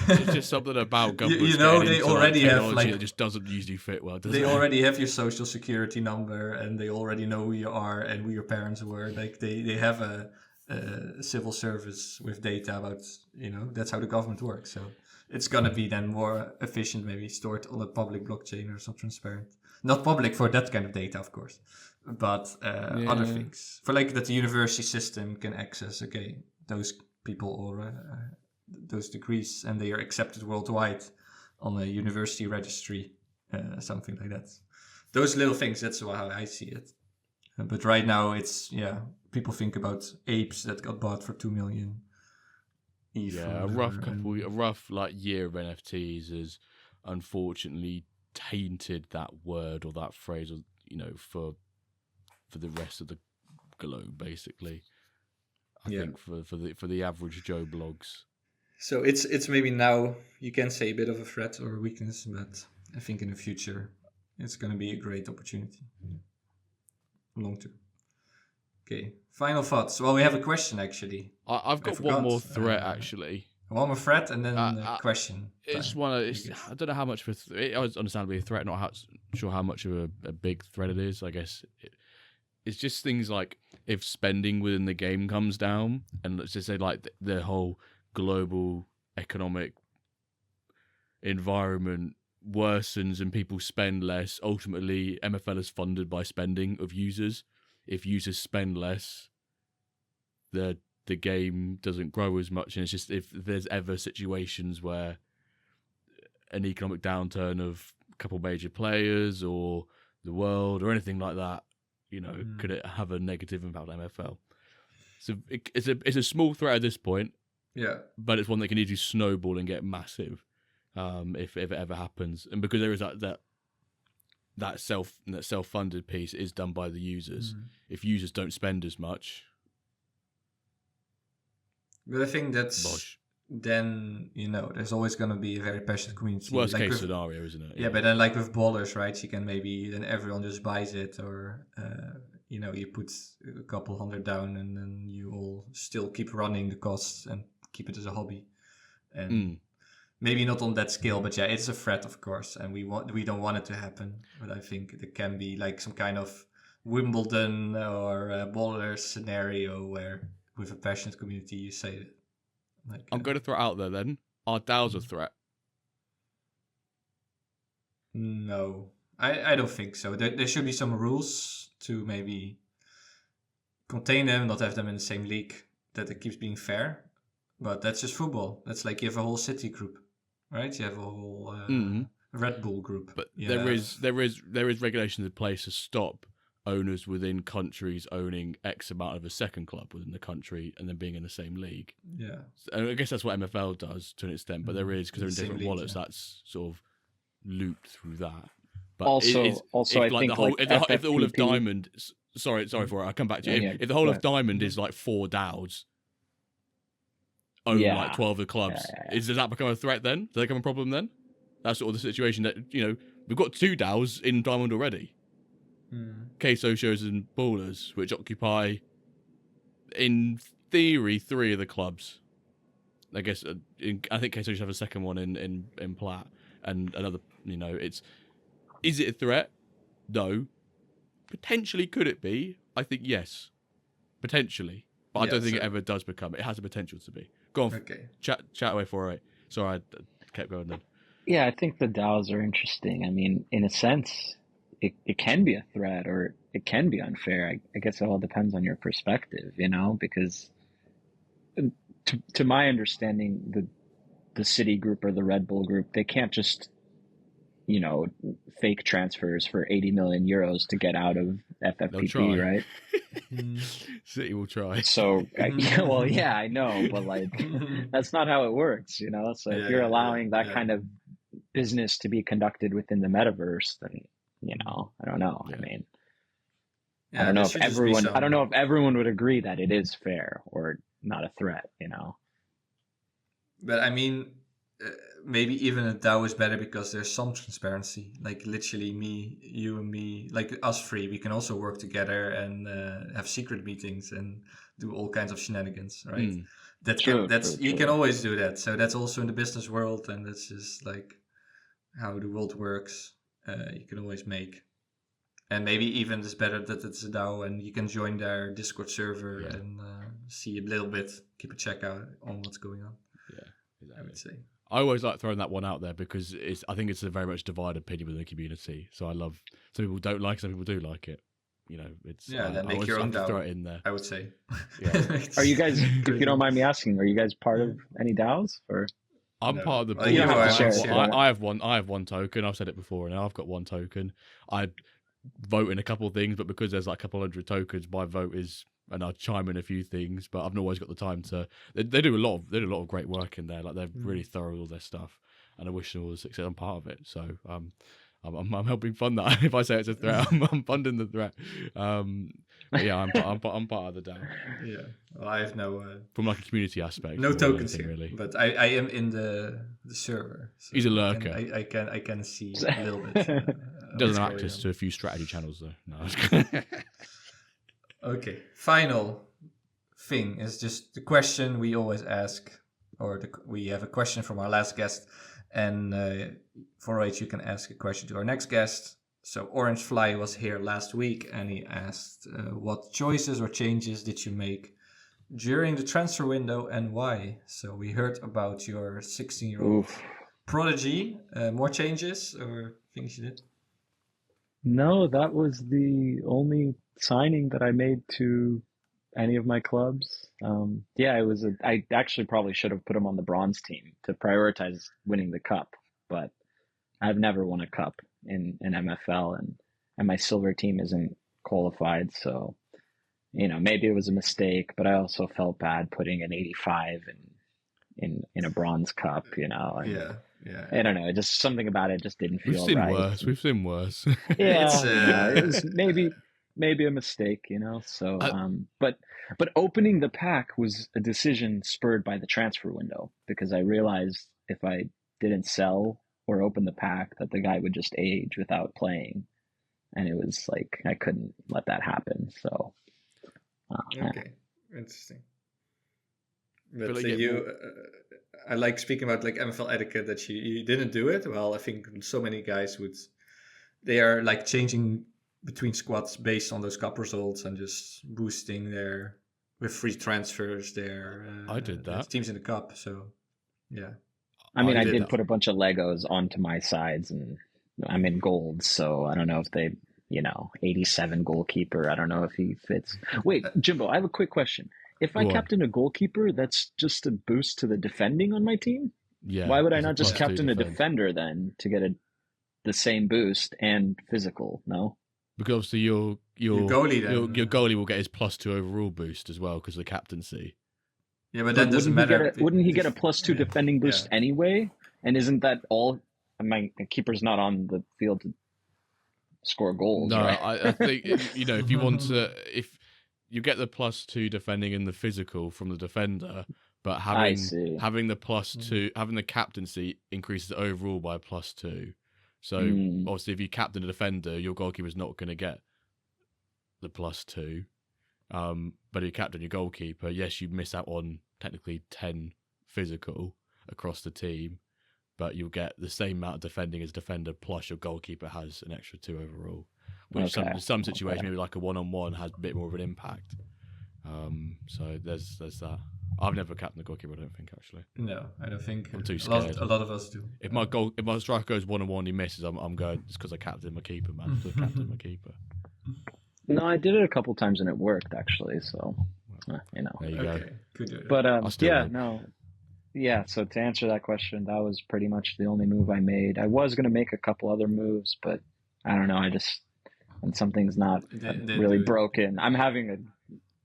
It's just something about government. You know, they already have like that just doesn't usually fit well. They already have your social security number, and they already know who you are and who your parents were. Like they have a civil service with data about, you know, that's how the government works. So it's gonna be then more efficient, maybe stored on a public blockchain or some transparent. Not public for that kind of data, of course, but other things for like that the university system can access. Okay, those people or those degrees, and they are accepted worldwide on a university registry, something like that. Those little things. That's how I see it. But right now, it's people think about apes that got bought for 2 million. A rough like year of NFTs has unfortunately tainted that word or that phrase, or you know, for the rest of the globe, basically. I think for the average Joe blogs. So it's maybe now you can say a bit of a threat or a weakness, but I think in the future it's going to be a great opportunity. Long term. Okay, final thoughts. Well, we have a question actually. I've got one more threat actually. One more threat and then a question. It's I don't know how much of it was understandably a threat. Not sure how much of a big threat it is. I guess it's just things like if spending within the game comes down, and let's just say like the whole global economic environment worsens and people spend less. Ultimately, MFL is funded by spending of users. If users spend less, the game doesn't grow as much. And it's just if there's ever situations where an economic downturn of a couple major players or the world or anything like that, you know, could it have a negative impact on MFL? So it's a small threat at this point. Yeah, but it's one that can easily snowball and get massive if it ever happens. And because there is that self-funded piece is done by the users. If users don't spend as much, but I think that's then, you know, there's always going to be a very passionate community. Worst case scenario, isn't it? Yeah, but then like with ballers, right? You can maybe then everyone just buys it, or you know, you put a couple $100 down, and then you all still keep running the costs and keep it as a hobby. And maybe not on that scale, but yeah, it's a threat, of course, and we don't want it to happen. But I think there can be like some kind of Wimbledon or baller scenario where with a passionate community you say it. Like, I'm going to throw it out there then. Are DAOs a threat? No, I don't think so. There should be some rules to maybe contain them, not have them in the same league, that it keeps being fair. But that's just football. That's like you have a whole City group, right? You have a whole Red Bull group. But there is regulations in place to stop owners within countries owning X amount of a second club within the country and then being in the same league. Yeah. And I guess that's what MFL does to an extent, but there is, because they're in different wallets, that's sort of looped through that. But also, I like think if the whole of Diamond, sorry for it, I'll come back to you. If the whole of Diamond is like 4 DAOs own like 12 of the clubs, does that become a threat then? Does that become a problem then? That's sort of the situation that, you know, we've got 2 DAOs in Diamond already. Queso shows and Ballers, which occupy, in theory, 3 of the clubs. I guess I think Queso should have a second one in Plat, and another. You know, is it a threat? No. Potentially, could it be? I think yes, potentially, but I don't think it ever does become. It has the potential to be. Go on, chat away 408. Sorry, I kept going then. Yeah, I think the DAOs are interesting. I mean, in a sense, it can be a threat or it can be unfair. I guess it all depends on your perspective, you know, because to my understanding, the City group or the Red Bull group, they can't just, you know, fake transfers for 80 million euros to get out of FFPP, right? City will try. So, yeah, I know, but like, that's not how it works, you know? So if you're allowing that kind of business to be conducted within the metaverse, then, you know, I don't know. I mean, Yeah, I don't know there if should just be everyone. I don't know some. if everyone would agree that it is fair or not a threat. You know. But I mean, maybe even a DAO is better because there's some transparency. Like literally, me, you, and me, like us three, we can also work together and have secret meetings and do all kinds of shenanigans, right? You can always do that. So that's also in the business world, and that's just like how the world works. You can always make. And maybe even it's better that it's a DAO and you can join their Discord server and see a little bit, keep a check out on what's going on. Yeah, exactly. I would say. I always like throwing that one out there because I think it's a very much divided opinion within the community. So I love, some people don't like, some people do like it. You know, it's then make your own DAO. Throw it in there. I would say. Yeah. Are you guys, if you don't mind me asking, are you guys part of any DAOs or? I'm part of the board. You don't have to share it. I have one token. I've said it before, and I've got one token. I vote in a couple of things, but because there's like a couple hundred tokens, my vote is, and I chime in a few things, but I've not always got the time to. They do a lot of great work in there. Like they're really thorough with all their stuff, and I wish them all the success. I'm part of it, so I'm helping fund that. If I say it's a threat, I'm funding the threat. But yeah, I'm part of the DAO. Yeah, well, I have no from like a community aspect. No tokens anything, here, really. but I am in the server. So he's a lurker. I can see a little bit. Doesn't have access to a few strategy channels though. No. Okay, final thing is just the question we always ask, or we have a question from our last guest, and 408 you can ask a question to our next guest. So Orange Fly was here last week, and he asked, what choices or changes did you make during the transfer window and why? So we heard about your 16-year-old prodigy. More changes or things you did? No, that was the only signing that I made to any of my clubs. I actually probably should have put him on the bronze team to prioritize winning the cup, but I've never won a cup in MFL, and my silver team isn't qualified, so maybe it was a mistake, but I also felt bad putting an 85 in a bronze cup, Yeah. I don't know, just something about it just didn't feel right. We've seen worse. Yeah, it was maybe a mistake, so but opening the pack was a decision spurred by the transfer window, because I realized if I didn't sell or open the pack that the guy would just age without playing, and it was like I couldn't let that happen. So okay, interesting. But you, I like speaking about like MFL etiquette, that you didn't do it. Well, I think so many guys they are like changing between squads based on those cup results and just boosting with free transfers I did that. Teams in the cup. So yeah. I mean, I did put a bunch of Legos onto my sides, and I'm in gold, so I don't know if they, 87 goalkeeper. I don't know if he fits. Wait, Jimbo, I have a quick question. If I captain a goalkeeper, that's just a boost to the defending on my team? Yeah. Why would I not just captain a defender then to get the same boost and physical? No? Because obviously your goalie will get his +2 overall boost as well because of the captaincy. Yeah, but that doesn't matter. Wouldn't he get a +2 defending boost anyway? And isn't that all? My keeper's not on the field to score goals. No, right? I think if you want to, if you get the +2 defending in the physical from the defender, but having the +2, having the captaincy increases overall by +2. So obviously, if you captain a defender, your goalkeeper's not going to get the +2. But if you captain your goalkeeper, yes, you miss out on technically 10 physical across the team, but you'll get the same amount of defending as defender plus your goalkeeper has an extra 2 overall. Which some situations, maybe like a 1-on-1, has a bit more of an impact. So there's that. I've never captained the goalkeeper, I don't think, actually. No, I don't think. I'm too scared. A lot of us do. If my striker goes 1-on-1, he misses, I'm going, it's because I captained my keeper, man. I captained my keeper. No, I did it a couple times and it worked, actually. So, There you go. Good. But so to answer that question, that was pretty much the only move I made. I was going to make a couple other moves, but I don't know. When something's not really broken, I'm having a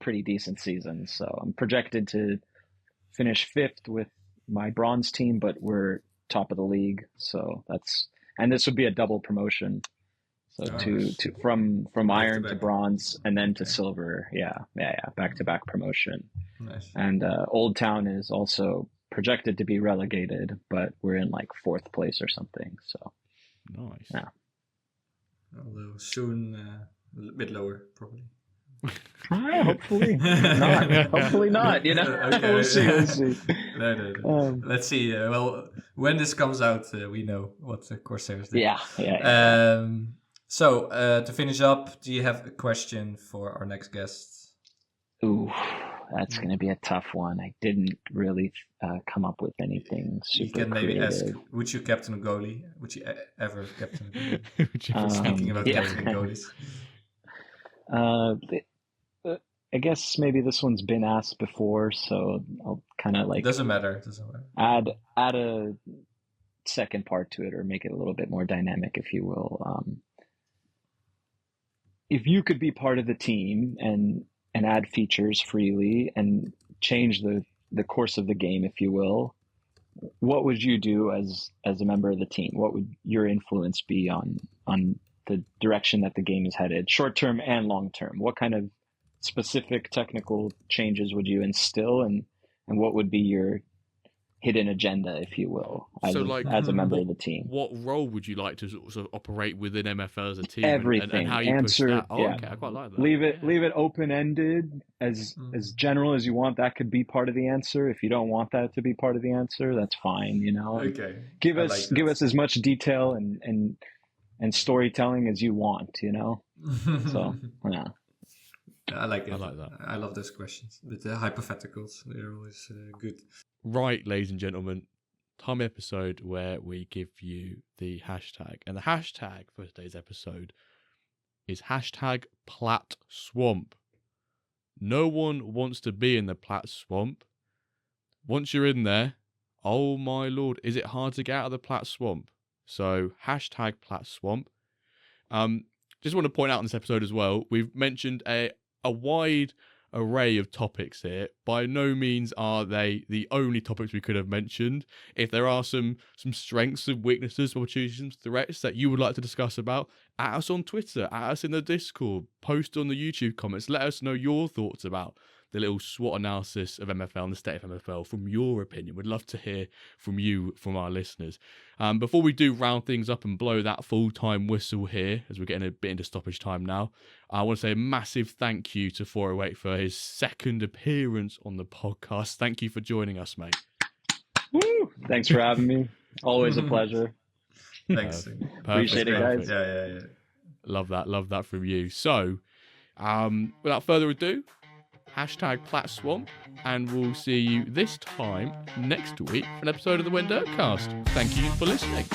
pretty decent season. So I'm projected to finish 5th with my bronze team, but we're top of the league. So and this would be a double promotion. So from iron to bronze and then to silver. Yeah. Back to back promotion. Nice. And Old Town is also projected to be relegated, but we're in like 4th place or something. So nice. Yeah. Although soon a bit lower, probably. Hopefully not. Hopefully not. You know. Okay. We'll see. No. Let's see. Well, when this comes out, we know what the Corsairs did. Yeah. So to finish up, do you have a question for our next guest? Ooh, that's going to be a tough one. I didn't really come up with anything super You can maybe creative. ask, would you captain a goalie? Would you ever captain a goalie? Thinking about captaining goalies. I guess maybe this one's been asked before, so I'll kind of like doesn't matter. Add a second part to it, or make it a little bit more dynamic, if you will. If you could be part of the team and add features freely and change the course of the game, if you will, what would you do as a member of the team? What would your influence be on the direction that the game is headed, short term and long term? What kind of specific technical changes would you instill, and what would be your hidden agenda, if you will, as a member of the team? What role would you like to sort of operate within MFL as a team? Everything. And how you push that? Oh, okay, I quite like that. Leave it open ended, as general as you want. That could be part of the answer. If you don't want that to be part of the answer, that's fine. You know. Okay. Give us as much detail and storytelling as you want. You know. So yeah. I like it. I like that. I love those questions. But the hypotheticals, they're always good. Right, ladies and gentlemen, time episode where we give you the hashtag. And the hashtag for today's episode is #PlatSwamp. No one wants to be in the Plat Swamp. Once you're in there, oh my lord, is it hard to get out of the Plat Swamp? So #PlatSwamp. Just want to point out in this episode as well, we've mentioned a wide array of topics here. By no means are they the only topics we could have mentioned. If there are some strengths, some weaknesses, opportunities, some threats that you would like to discuss about, at us on Twitter, at us in the Discord, post on the YouTube comments, let us know your thoughts about the little SWOT analysis of MFL and the state of MFL from your opinion. We'd love to hear from you, from our listeners. Before we do round things up and blow that full-time whistle here, as we're getting a bit into stoppage time now, I want to say a massive thank you to 408 for his second appearance on the podcast. Thank you for joining us, mate. Woo! Thanks for having me. Always a pleasure. Thanks. Appreciate it, guys. Yeah. Love that from you. So, without further ado, #PlatSwamp, and we'll see you this time next week for an episode of the WenDirkCast. Thank you for listening.